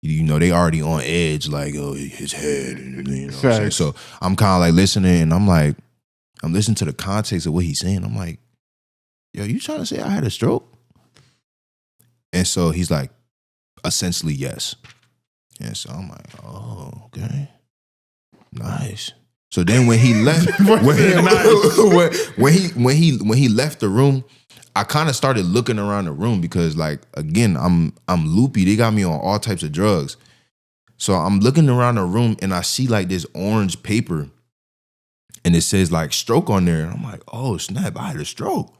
You know, they already on edge, like, oh, his head. And, you know what I'm saying? So I'm kind of like listening, and I'm like, I'm listening to the context of what he's saying. I'm like, yo, you trying to say I had a stroke? And so he's like, essentially, yes. And so I'm like, oh, okay. Nice. So then when he left, when he left the room, I kind of started looking around the room because, like, again, I'm loopy. They got me on all types of drugs. So I'm looking around the room and I see like this orange paper and it says like stroke on there. And I'm like, oh snap, I had a stroke.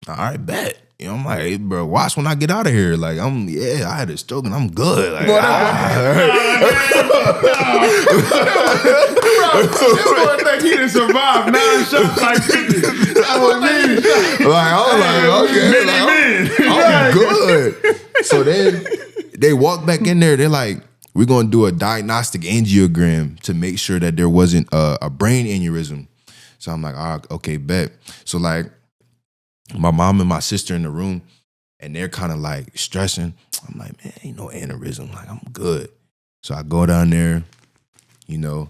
All right, bet. You know, I'm like, hey, bro, watch when I get out of here. Like, I had a stroke and I'm good. Like, This boy think he done survived 9 shots like 50. I was like, okay, I'm good. So then they walk back in there. They're like, we're going to do a diagnostic angiogram to make sure that there wasn't a brain aneurysm. So I'm like, all right, okay, bet. So like, my mom and my sister in the room, and they're kind of like stressing. I'm like, man, ain't no aneurysm. Like, I'm good. So I go down there, you know,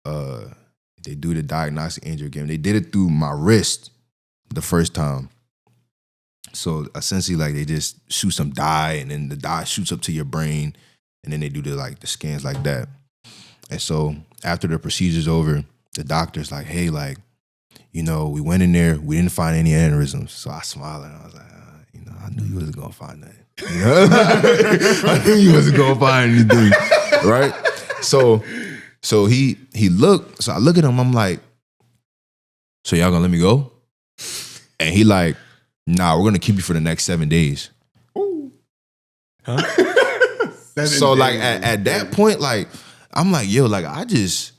they do the diagnostic angiogram. They did it through my wrist the first time. So essentially, like, they just shoot some dye, and then the dye shoots up to your brain, and then they do the scans like that. And so after the procedure's over, the doctor's like, hey, like, you know, we went in there, we didn't find any aneurysms. So I smiled and I was like, you know, I knew you wasn't gonna find nothing. You know? I knew you wasn't gonna find anything, right? So he looked. So I look at him. I'm like, so y'all gonna let me go? And he like, nah, we're gonna keep you for the next 7 days. Ooh. Huh? So like at that point, like, I'm like, yo, like, I just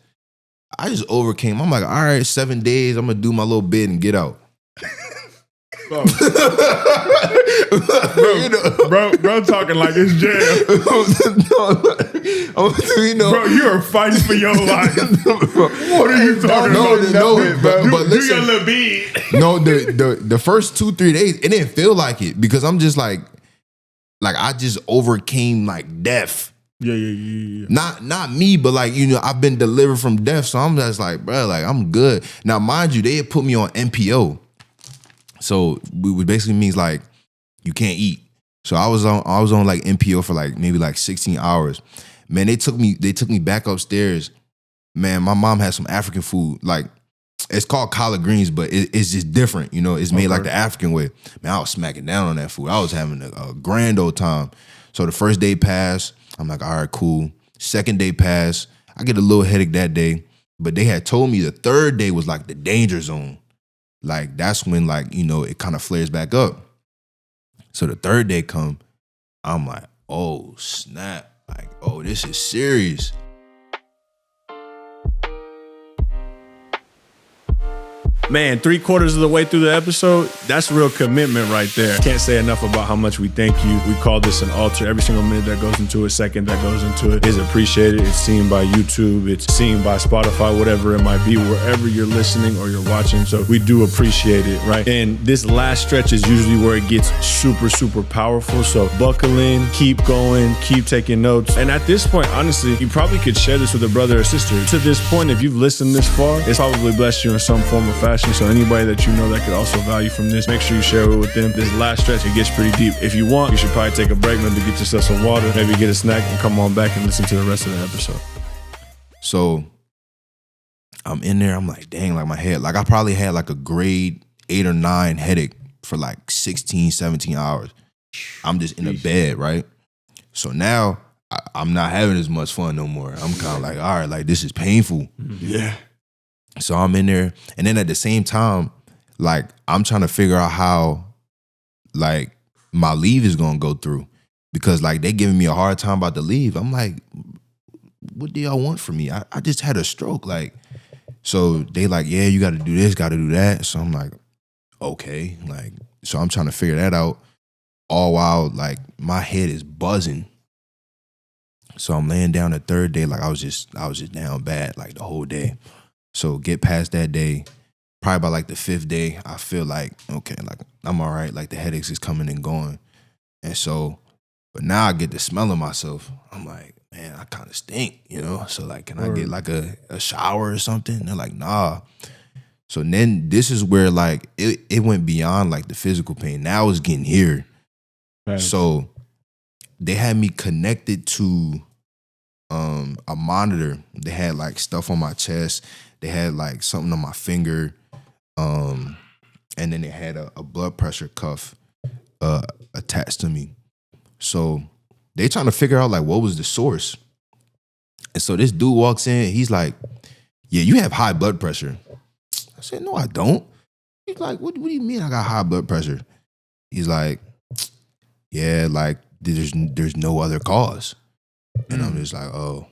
overcame. I'm like, all right, 7 days. I'm gonna do my little bit and get out. Bro, talking like it's jail. You know, Bro, you are fighting for your life. What are you talking about? No, but Do listen, your little bead. no, the first 2-3 days, it didn't feel like it because I'm just like I just overcame like death. Yeah. Not me, but like, you know, I've been delivered from death, so I'm just like, bro, like I'm good. Now, mind you, they had put me on MPO, so it basically means like you can't eat. So I was on like MPO for like maybe like 16 hours. Man, they took me back upstairs. Man, my mom had some African food, like it's called collard greens, but it's just different, you know. It's made like the African way. Man, I was smacking down on that food. I was having a grand old time. So the first day passed. I'm like, all right, cool. Second day passed. I get a little headache that day, but they had told me the third day was like the danger zone. Like that's when, like, you know, it kind of flares back up. So the third day come, I'm like, oh snap. Like, oh, this is serious. Man, 3/4 of the way through the episode, that's real commitment right there. Can't say enough about how much we thank you. We call this an altar. Every single minute that goes into it, second that goes into it is appreciated. It's seen by YouTube. It's seen by Spotify, whatever it might be, wherever you're listening or you're watching. So we do appreciate it, right? And this last stretch is usually where it gets super, super powerful. So buckle in, keep going, keep taking notes. And at this point, honestly, you probably could share this with a brother or sister. To this point, if you've listened this far, it's probably blessed you in some form or fashion. So anybody that you know that could also value from this, make sure you share it with them. This last stretch, it gets pretty deep. If you want, you should probably take a break, maybe get yourself some water, maybe get a snack, and come on back and listen to the rest of the episode. So I'm in there, I'm like, dang, like my head, like I probably had like a grade 8 or 9 headache for like 16, 17 hours. I'm just in a bed, right? So now I'm not having as much fun no more. I'm kind of like, all right, like this is painful. Yeah. So I'm in there, and then at the same time, like I'm trying to figure out how, like, my leave is gonna go through, because like they giving me a hard time about the leave. I'm like, what do y'all want from me? I just had a stroke, like. So they like, yeah, you got to do this, got to do that. So I'm like, okay, like, so I'm trying to figure that out, all while like my head is buzzing. So I'm laying down the third day, like I was just down bad like the whole day. So get past that day, probably by like the 5th day, I feel like, okay, like I'm all right. Like the headaches is coming and going. And so, but now I get the smell of myself. I'm like, man, I kind of stink, you know? So like, can I get like a shower or something? They're like, nah. So then this is where like, it went beyond like the physical pain. Now it's getting here. Right. So they had me connected to a monitor. They had like stuff on my chest. They had like something on my finger, and then they had a blood pressure cuff attached to me. So they trying to figure out like what was the source. And so this dude walks in. He's like, "Yeah, you have high blood pressure." I said, "No, I don't." He's like, "What do you mean I got high blood pressure?" He's like, "Yeah, like there's no other cause." And I'm just like, "Oh,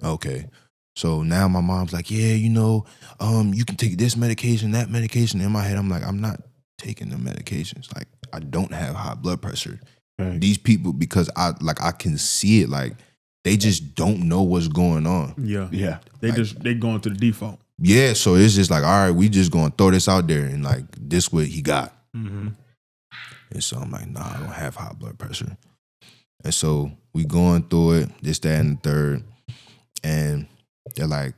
okay." So now my mom's like, yeah, you know, you can take this medication, that medication. In my head, I'm like, I'm not taking the medications. Like, I don't have high blood pressure. Right. These people, because I can see it, like, they just don't know what's going on. Yeah. They going to the default. Yeah, so it's just like, all right, we just gonna throw this out there and like, this what he got. Mm-hmm. And so I'm like, nah, I don't have high blood pressure. And so we going through it, this, that, and the third. And they're like,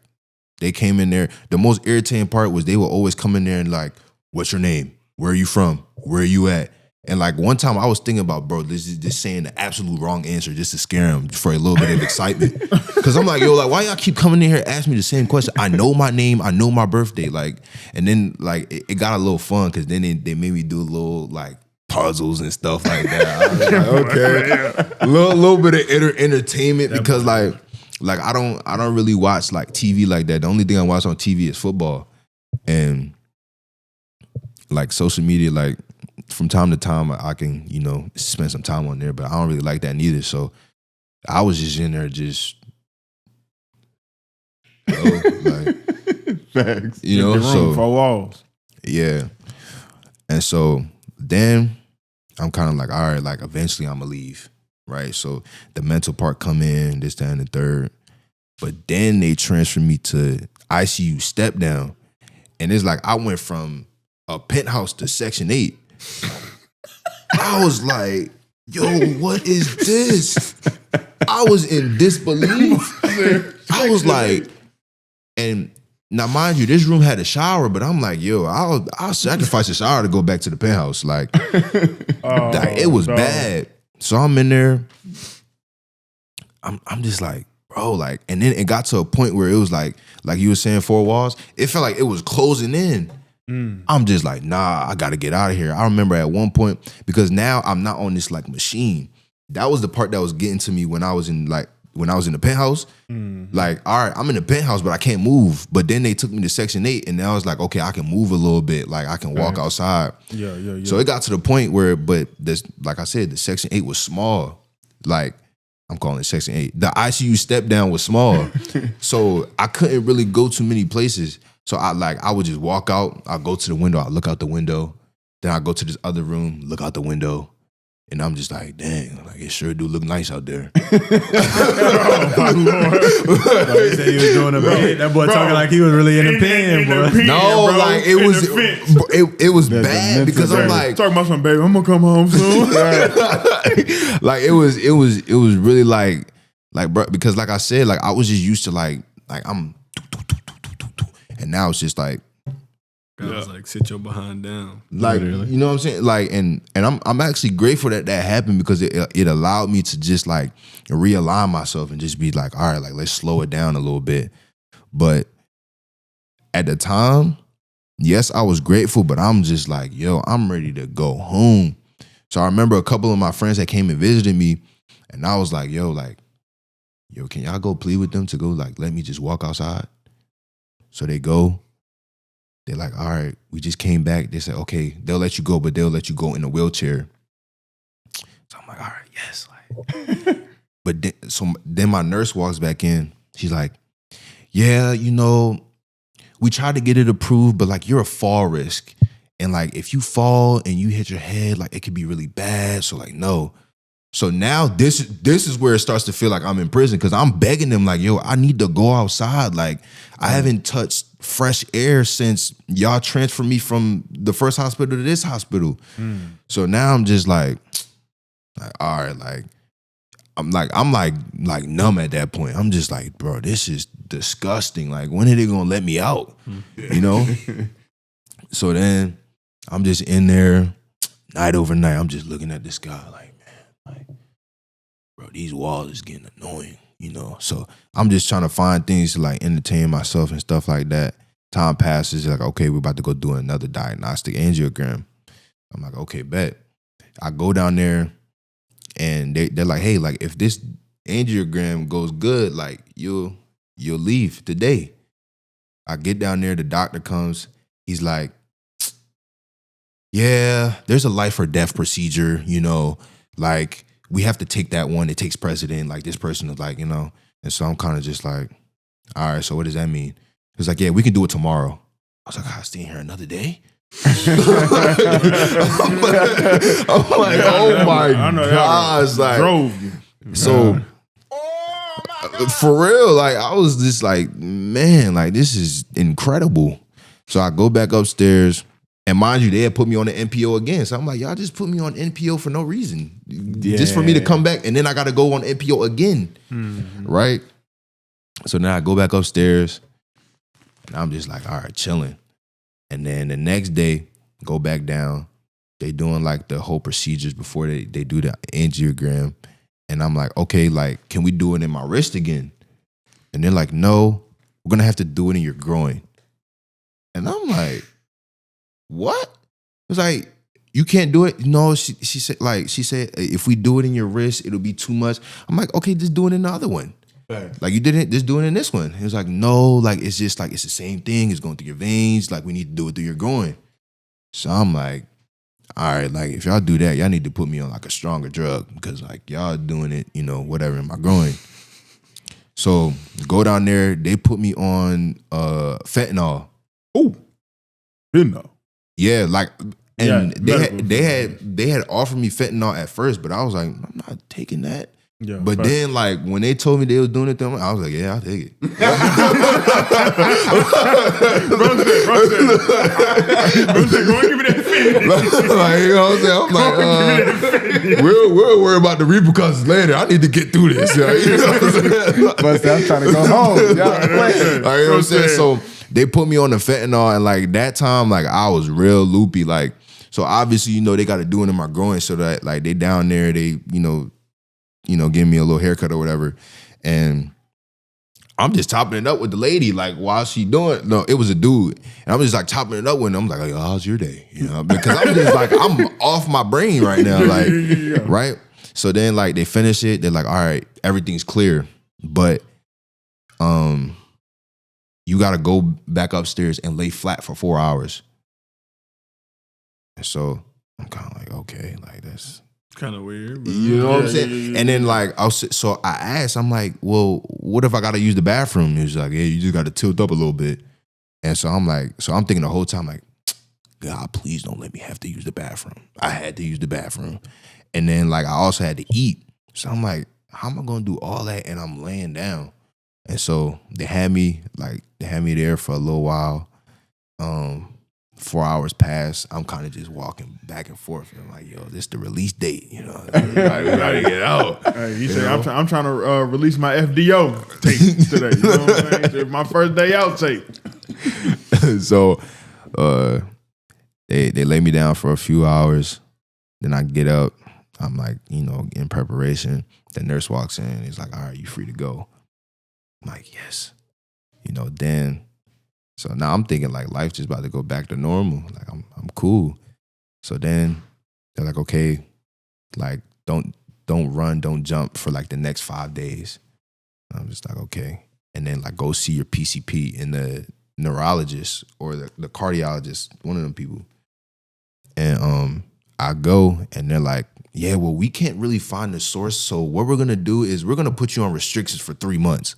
they came in there. The most irritating part was they would always come in there and like, what's your name? Where are you from? Where are you at? And like one time I was thinking about, bro, this is just saying the absolute wrong answer just to scare him for a little bit of excitement. Cause I'm like, yo, like, why y'all keep coming in here asking me the same question? I know my name, I know my birthday. Like, and then like it got a little fun because then they made me do a little like puzzles and stuff like that. I was like, okay. A little bit of entertainment because like I don't really watch like TV like that. The only thing I watch on TV is football. And like social media, like from time to time I can, you know, spend some time on there, but I don't really like that neither. So I was just in there just like facts. You know, so 4 walls. Yeah. And so then I'm kind of like, all right, like eventually I'm gonna leave. Right. So the mental part come in, this, that, and the third. But then they transfer me to ICU step down. And it's like I went from a penthouse to Section 8. I was like, yo, what is this? I was in disbelief. I was like, and now mind you, this room had a shower, but I'm like, yo, I'll sacrifice the shower to go back to the penthouse. Like, it was bad. So I'm in there. I'm just like, bro, like, and then it got to a point where it was like you were saying, 4 walls. It felt like it was closing in. I'm just like, nah, I gotta get out of here. I remember at one point, because now I'm not on this like machine. That was the part that was getting to me when I was in the penthouse. Like, all right, I'm in the penthouse, but I can't move. But then they took me to Section 8, and I was like, okay, I can move a little bit. Like, I can walk outside. Yeah. So it got to the point where, but this, like I said, the Section 8 was small. Like, I'm calling it Section 8. The ICU step down was small. So I couldn't really go too many places. So I would just walk out. I'll go to the window. I'll look out the window. Then I'll go to this other room, look out the window. And I'm just like, dang, like it sure do look nice out there. Oh my Lord. He said he was doing a bit. That boy talking like he was really in the pen, boy. No, like it was bad because I'm like talking about something, baby. I'm gonna come home soon. Like it was really like bro, because like I said, like I was just used to like I'm, and now it's just like. I was like, sit your behind down. Like, you know what I'm saying? Like, and I'm actually grateful that happened because it allowed me to just like realign myself and just be like, all right, like let's slow it down a little bit. But at the time, yes, I was grateful, but I'm just like, yo, I'm ready to go home. So I remember a couple of my friends that came and visited me, and I was like, yo, can y'all go plead with them to go like let me just walk outside? So they go. They're like, all right, we just came back. They said, okay, they'll let you go, but they'll let you go in a wheelchair. So I'm like, all right, yes. Like, but then my nurse walks back in. She's like, yeah, we tried to get it approved, but like you're a fall risk. And like if you fall and you hit your head, like it could be really bad. So like, no. So now this is where it starts to feel like I'm in prison because I'm begging them like, yo, I need to go outside. Like I haven't touched fresh air since y'all transferred me from the first hospital to this hospital. So now I'm just like all right, like I'm like numb at that point. I'm just like, bro, this is disgusting. Like when are they gonna let me out? So then I'm just in there night over night. I'm just looking at this guy like, bro, these walls is getting annoying, So I'm just trying to find things to like entertain myself and stuff like that. Time passes, like, okay, we're about to go do another diagnostic angiogram. I'm like, okay, bet. I go down there and they're like, hey, like if this angiogram goes good, like you'll leave today. I get down there, the doctor comes, he's like, yeah, there's a life or death procedure, like we have to take that one. It takes precedent. Like this person is like, And so I'm kind of just like, all right, so what does that mean? It's like, yeah, we can do it tomorrow. I was like, I'm staying here another day? I'm like, oh my gosh. Like, drove you. So for real, like I was just like, man, like this is incredible. So I go back upstairs. And mind you, they had put me on the NPO again. So I'm like, y'all just put me on NPO for no reason. Just for me to come back. And then I got to go on NPO again. Right? So now I go back upstairs. And I'm just like, all right, chilling. And then the next day, go back down. They doing like the whole procedures before they do the angiogram. And I'm like, okay, like, can we do it in my wrist again? And they're like, no, we're going to have to do it in your groin. And I'm like, what? It was like, you can't do it. No, she said if we do it in your wrist, it'll be too much. I'm like, okay, just do it in the other one. Right. Like you didn't, just do it in this one. It was like, no, like it's just like it's the same thing. It's going through your veins. Like we need to do it through your groin. So I'm like, all right, like if y'all do that, y'all need to put me on like a stronger drug because like y'all doing it, whatever in my groin. So go down there. They put me on fentanyl. Oh, fentanyl. Yeah, like, and they had offered me fentanyl at first, but I was like, I'm not taking that. Yeah, But facts. then, like, when they told me they was doing it to them, I was like, yeah, I'll take it. Bro said, go and give me that fit. Like, you know what I'm saying? I'm like, we'll worry about the repercussions later. I need to get through this. You know what I'm saying? But I'm trying to go home. Y'all playing. Like, you know what I'm saying? So they put me on the fentanyl, and like that time, like I was real loopy. Like, so obviously, you know, they got to do it in my groin so that like they down there, they, you know, give me a little haircut or whatever. And I'm just topping it up with the lady, like, while she doing, no, it was a dude. And I'm just like topping it up with him. I'm like, oh, how's your day? You know, because I'm just like, I'm off my brain right now. Like, right? So then like they finish it. They're like, all right, everything's clear. But you got to go back upstairs and lay flat for 4 hours. And so I'm kind of like, okay, like that's kind of weird. But you know what I'm saying? And then like so I asked, I'm like, well, what if I gotta use the bathroom? He was like, yeah, you just gotta tilt up a little bit. And so I'm like, so I'm thinking the whole time, like, God, please don't let me have to use the bathroom. I had to use the bathroom. And then like I also had to eat. So I'm like, how am I gonna do all that and I'm laying down? And so they had me there for a little while. 4 hours passed. I'm kind of just walking back and forth. And I'm like, yo, this the release date, you know. We gotta get out. Hey, he said, I'm trying to release my FDO tape today. You know what I'm saying? My first day out tape. So they lay me down for a few hours. Then I get up. I'm like, you know, in preparation. The nurse walks in. He's like, all right, you free to go. I'm like, yes. You know, then... So now I'm thinking like life's just about to go back to normal. Like I'm cool. So then they're like, okay, like don't run, don't jump for like the next 5 days. And I'm just like, okay. And then like go see your PCP and the neurologist or the cardiologist, one of them people. And I go and they're like, yeah, well, we can't really find the source. So what we're gonna do is we're gonna put you on restrictions for 3 months.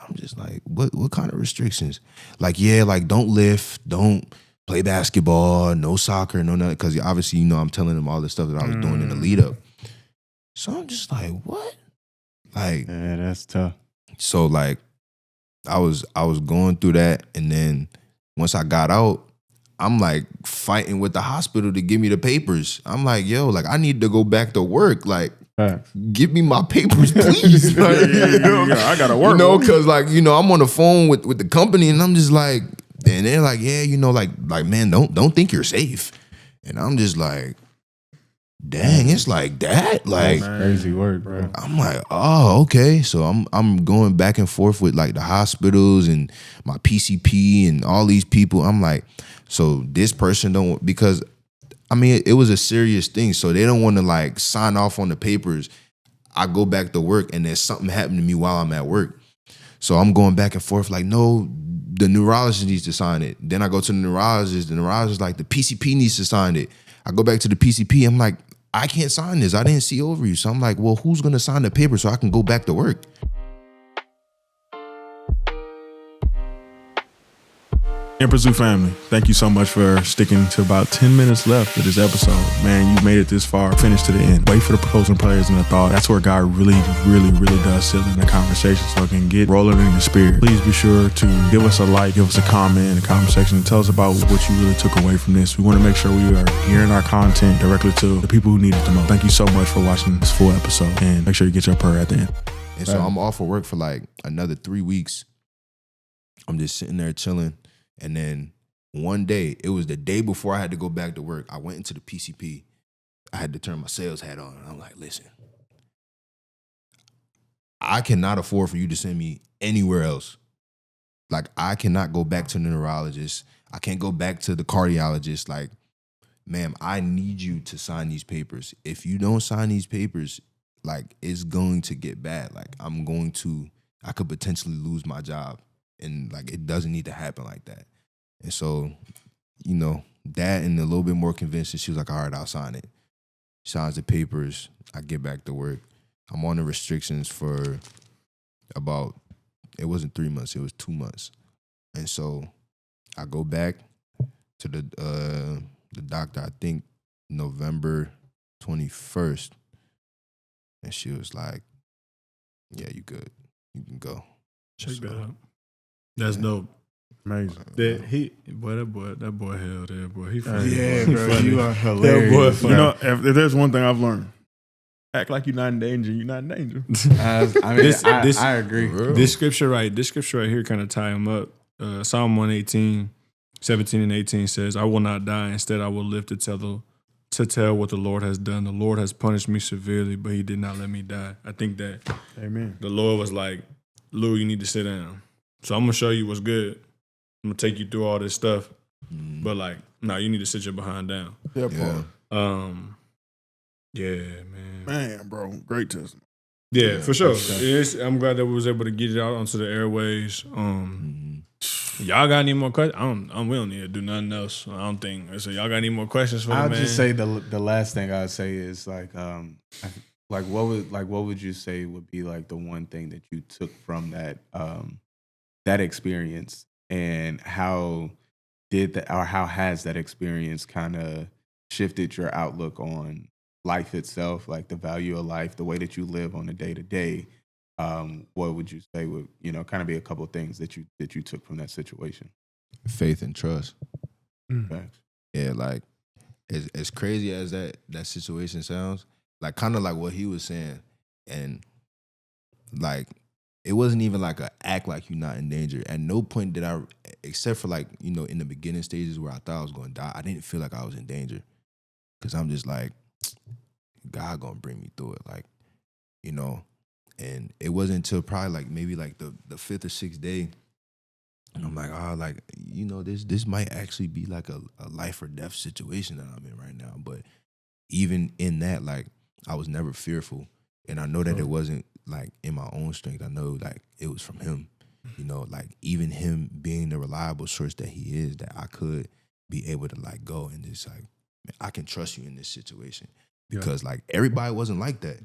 I'm just like, what kind of restrictions? Like, yeah, like don't lift, don't play basketball, no soccer, no nothing. Because obviously, you know, I'm telling them all the stuff that I was doing in the lead up. So I'm just like, what? Like, Yeah, that's tough. so like, I was going through that, and then once I got out, I'm like fighting with the hospital to give me the papers. I'm like, yo, like I need to go back to work. Like, give me my papers, please. Like, I gotta work. You know, because like, you know, I'm on the phone with the company, and I'm just like, and they're like, yeah, you know, like man, don't think you're safe. And I'm just like, dang, it's like that. Like Crazy work, bro. I'm like, oh, okay. So I'm going back and forth with like the hospitals and my PCP and all these people. I'm like, so this person don't, because I mean, it was a serious thing. So they don't want to like sign off on the papers. I go back to work and there's something happened to me while I'm at work. So I'm going back and forth like, no, the neurologist needs to sign it. Then I go to the neurologist is like, the PCP needs to sign it. I go back to the PCP. I'm like, I can't sign this. I didn't see over you. So I'm like, well, who's going to sign the paper so I can go back to work? Empress Zoo family, thank you so much for sticking to about 10 minutes left of this episode. Man, you made it this far. Finish to the end. Wait for the closing prayers and the thought. That's where God really, really, really does sit in the conversation so it can get rolling in your spirit. Please be sure to give us a like, give us a comment in the comment section, and tell us about what you really took away from this. We want to make sure we are gearing our content directly to the people who need it the most. Thank you so much for watching this full episode, and make sure you get your prayer at the end. And so I'm off of work for like another 3 weeks. I'm just sitting there chilling. And then one day, it was the day before I had to go back to work. I went into the PCP. I had to turn my sales hat on. And I'm like, listen, I cannot afford for you to send me anywhere else. Like, I cannot go back to the neurologist. I can't go back to the cardiologist. Like, ma'am, I need you to sign these papers. If you don't sign these papers, like, it's going to get bad. Like, I could potentially lose my job. And like, it doesn't need to happen like that. And so, you know, that and a little bit more convincing, she was like, all right, I'll sign it. Signs the papers. I get back to work. I'm on the restrictions for about, it wasn't 3 months, it was 2 months. And so I go back to the doctor, I think November 21st. And she was like, yeah, you good. You can go. Check that out. That's dope. Amazing. That boy held there, boy. He funny. Yeah, boy. bro, Funny. you are That hilarious. boy You funny. know, if there's one thing I've learned, act like you're not in danger. You're not in danger. I mean, I agree. This scripture right here kind of tie him up. Psalm 118, 17 and 18 says, I will not die. Instead, I will live to tell what the Lord has done. The Lord has punished me severely, but he did not let me die. I think that Amen. the Lord was like, Lou, you need to sit down. So I'm going to show you what's good. I'm going to take you through all this stuff. But like, no, you need to sit your behind down. That part. Yeah, man. Man, bro, great testimony. Yeah, for sure. I'm glad that we was able to get it out onto the airways. Y'all got any more questions? We don't need to do nothing else. I don't think. So y'all got any more questions for the man? I'll just say the last thing I'd say is what would you say would be like the one thing that you took from that experience, and how has that experience kind of shifted your outlook on life itself, like the value of life, the way that you live on a day to day? What would you say would kind of be a couple of things that you took from that situation? Faith and trust. Facts. Yeah, like as crazy as that situation sounds, like kind of like what he was saying, and like it wasn't even like a act like you're not in danger. At no point did I, except for like in the beginning stages where I thought I was going to die, I didn't feel like I was in danger, because I'm just like, God gonna bring me through it, like And it wasn't until probably like maybe like the fifth or sixth day, and I'm like, this might actually be like a life or death situation that I'm in right now. But even in that, like, I was never fearful. And I know that it wasn't like in my own strength. I know like it was from him, like even him being the reliable source that he is, that I could be able to like go and just like, man, I can trust you in this situation. Because like everybody wasn't like that.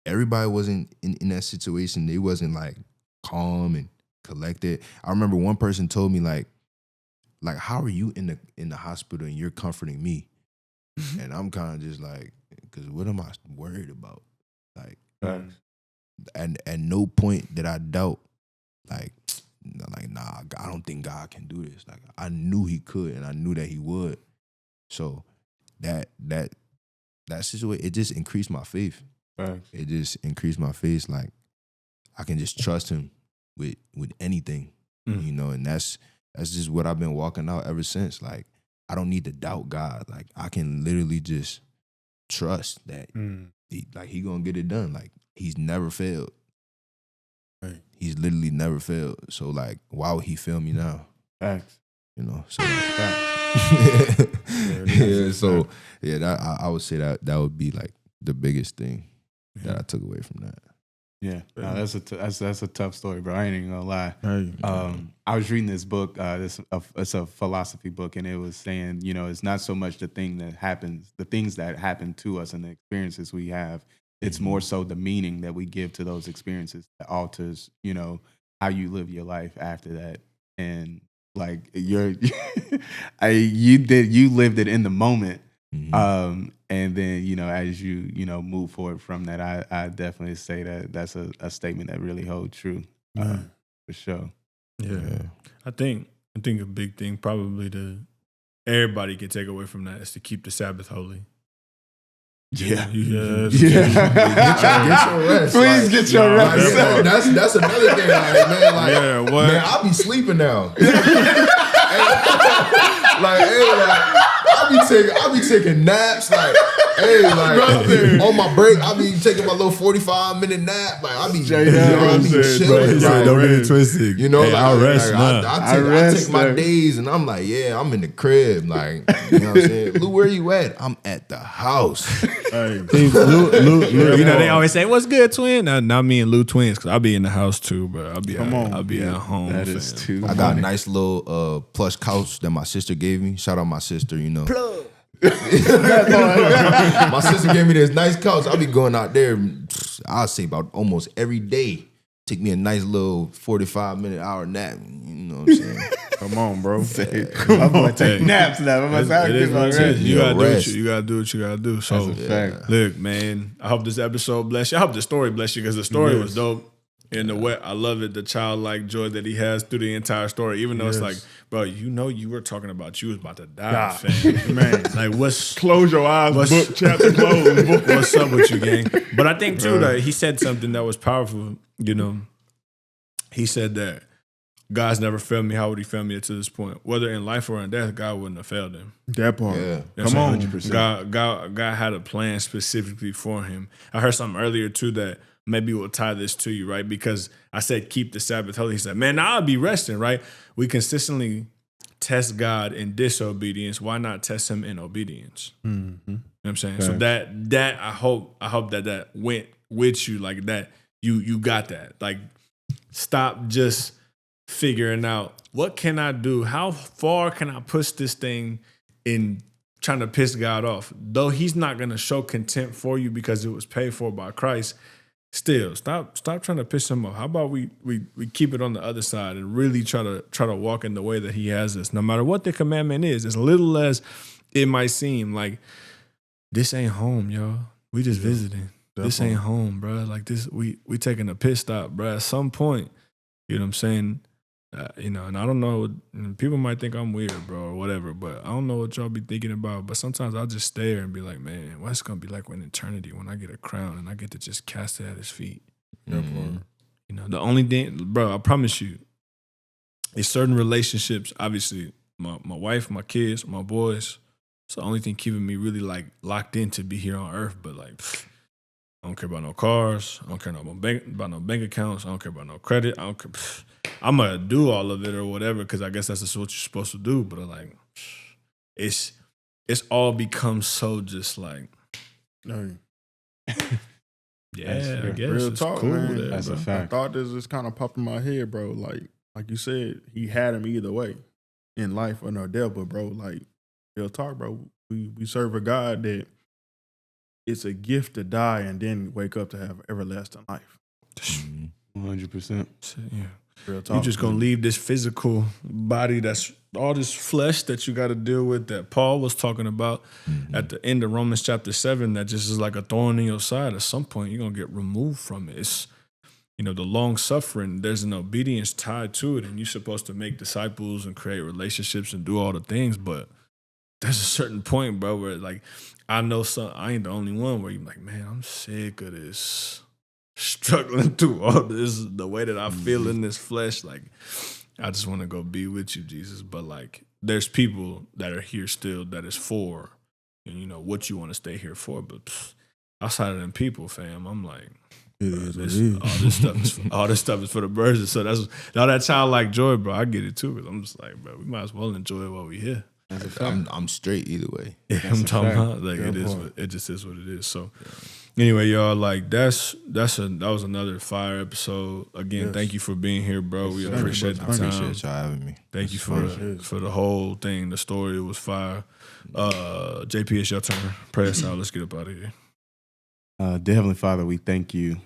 Everybody wasn't in that situation. They wasn't like calm and collected. I remember one person told me like how are you in the hospital and you're comforting me? And I'm kind of just like, because what am I worried about? Like, and at no point did I doubt like, nah, I don't think God can do this. Like, I knew he could, and I knew that he would. So that situation, it just increased my faith. It just increased my faith. Like, I can just trust him with anything, and that's just what I've been walking out ever since. Like, I don't need to doubt God. Like, I can literally just trust that he gonna get it done. Like, he's never failed. Right. He's literally never failed. So like, why would he fail me now? Facts. So that I would say that would be like the biggest thing that I took away from that. Yeah, no, that's a tough story, bro. I ain't even gonna lie. Hey. I was reading this book. It's a philosophy book, and it was saying, it's not so much the things that happen to us and the experiences we have. It's more so the meaning that we give to those experiences that alters, how you live your life after that. And like you lived it in the moment. And then, as you, move forward from that, I definitely say that that's a statement that really holds true, for sure. Yeah. I think a big thing probably everybody can take away from that is to keep the Sabbath holy. Yeah. Get your rest. Please get your rest. That's another thing. Like, man, man, I'll be sleeping now. I'll be taking naps. Like, on my break, I'll be taking my little 45-minute nap. Like, I'll be chilling. Don't get it twisted. I'll rest now. I take my days, and I'm like, I'm in the crib. Like, you know what I'm saying? Lou, where you at? I'm at the house. Hey. Lou, they always say, "What's good, twin?" Not me and Lou twins, because I'll be in the house too, but I'll be at home. That is too I got a nice little plush couch that my sister gave me. Shout out my sister, Plug. My sister gave me this nice couch. I'll be going out there, I'll say about almost every day. Took me a nice little 45-minute hour nap. You know what I'm saying? Come on, bro. I'm going to take naps now. It is what it is. You Yeah, gotta do what rest. you gotta do what you gotta do. So That's a fact. look, man, I hope this episode bless you. I hope the story bless you because the story was dope. And the way I love it, the childlike joy that he has through the entire story, even though it's like, bro, you were talking about you was about to die, fam. Man. Like what's Close your eyes, book chapter closed. boy. what's up with you, gang? But I think too that he said something that was powerful. You know, he said that God's never failed me. How would he fail me to this point? Whether in life or in death, God wouldn't have failed him. That part. Yeah. Come on. 100%. God had a plan specifically for him. I heard something earlier too that maybe we'll tie this to you, right? Because I said keep the Sabbath holy. He said, man, I'll be resting, right? We consistently test God in disobedience. Why not test him in obedience? Mm-hmm. You know what I'm saying? So that I hope that went with you, like that you got that. Like stop just figuring out what can I do? How far can I push this thing in trying to piss God off? Though he's not gonna show contempt for you because it was paid for by Christ. Still, stop trying to piss him off. How about we keep it on the other side and really try to walk in the way that he has us, no matter what the commandment is. As little as it might seem, like this ain't home, y'all. We just visiting. Definitely. This ain't home, bro. Like this, we taking a piss stop, bro. At some point, you know what I'm saying? And I don't know, people might think I'm weird, bro, or whatever, but I don't know what y'all be thinking about. But sometimes I'll just stare and be like, man, what's it going to be like in eternity when I get a crown and I get to just cast it at his feet? Mm-hmm. You know, the only thing, bro, I promise you, it's certain relationships, obviously, my wife, my kids, my boys, it's the only thing keeping me really like locked in to be here on earth. But like, I don't care about no cars. I don't care about no bank accounts. I don't care about no credit. I don't care. I'm gonna do all of it or whatever because I guess that's just what you're supposed to do. But like, it's all become so just like, Hey, yeah, I guess real it's talk, cool. man. There, That's bro. a I fact. thought this just kind of popped in my head, bro. Like you said, he had him either way, in life or no death. But bro, like real talk, bro. We serve a God that it's a gift to die and then wake up to have everlasting life. 100%. Yeah. Real talk. You're just gonna leave this physical body that's all this flesh that you got to deal with that Paul was talking about at the end of Romans chapter 7 that just is like a thorn in your side. At some point, you're gonna get removed from it. It's, the long suffering, there's an obedience tied to it, and you're supposed to make disciples and create relationships and do all the things, but there's a certain point, bro, where like I know I ain't the only one where you're like, man, I'm sick of this. Struggling through all this, the way that I feel in this flesh, like I just want to go be with you, Jesus. But like, there's people that are here still that is for, and what you want to stay here for. But outside of them people, fam, I'm like, all this stuff is for the birds. So that's all that childlike joy, bro. I get it too. Cause I'm just like, bro, we might as well enjoy it while we here. I'm straight either way. Yeah, I'm talking about like it just is what it is. So. Anyway, y'all, like that was another fire episode. Again, thank you for being here, bro. We appreciate the time. I appreciate y'all having me. Thank you for the whole thing. The story was fire. JP, it's your turn. Pray us out. Let's get up out of here. Dear Heavenly Father, we thank you.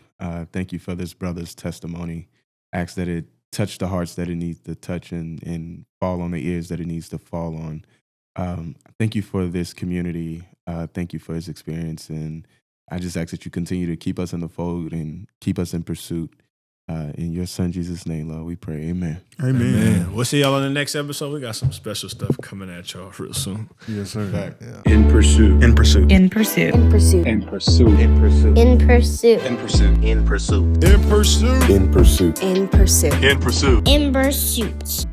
Thank you for this brother's testimony. Ask that it touch the hearts that it needs to touch and fall on the ears that it needs to fall on. Thank you for this community. Thank you for his experience. And I just ask that you continue to keep us in the fold and keep us in pursuit. In your son, Jesus' name, Lord, we pray. Amen. Amen. We'll see y'all on the next episode. We got some special stuff coming at y'all real soon. Yes, sir. In pursuit. In pursuit. In pursuit. In pursuit. In pursuit. In pursuit. In pursuit. In pursuit. In pursuit. In pursuit. In pursuit. In pursuit. In pursuit. In pursuit.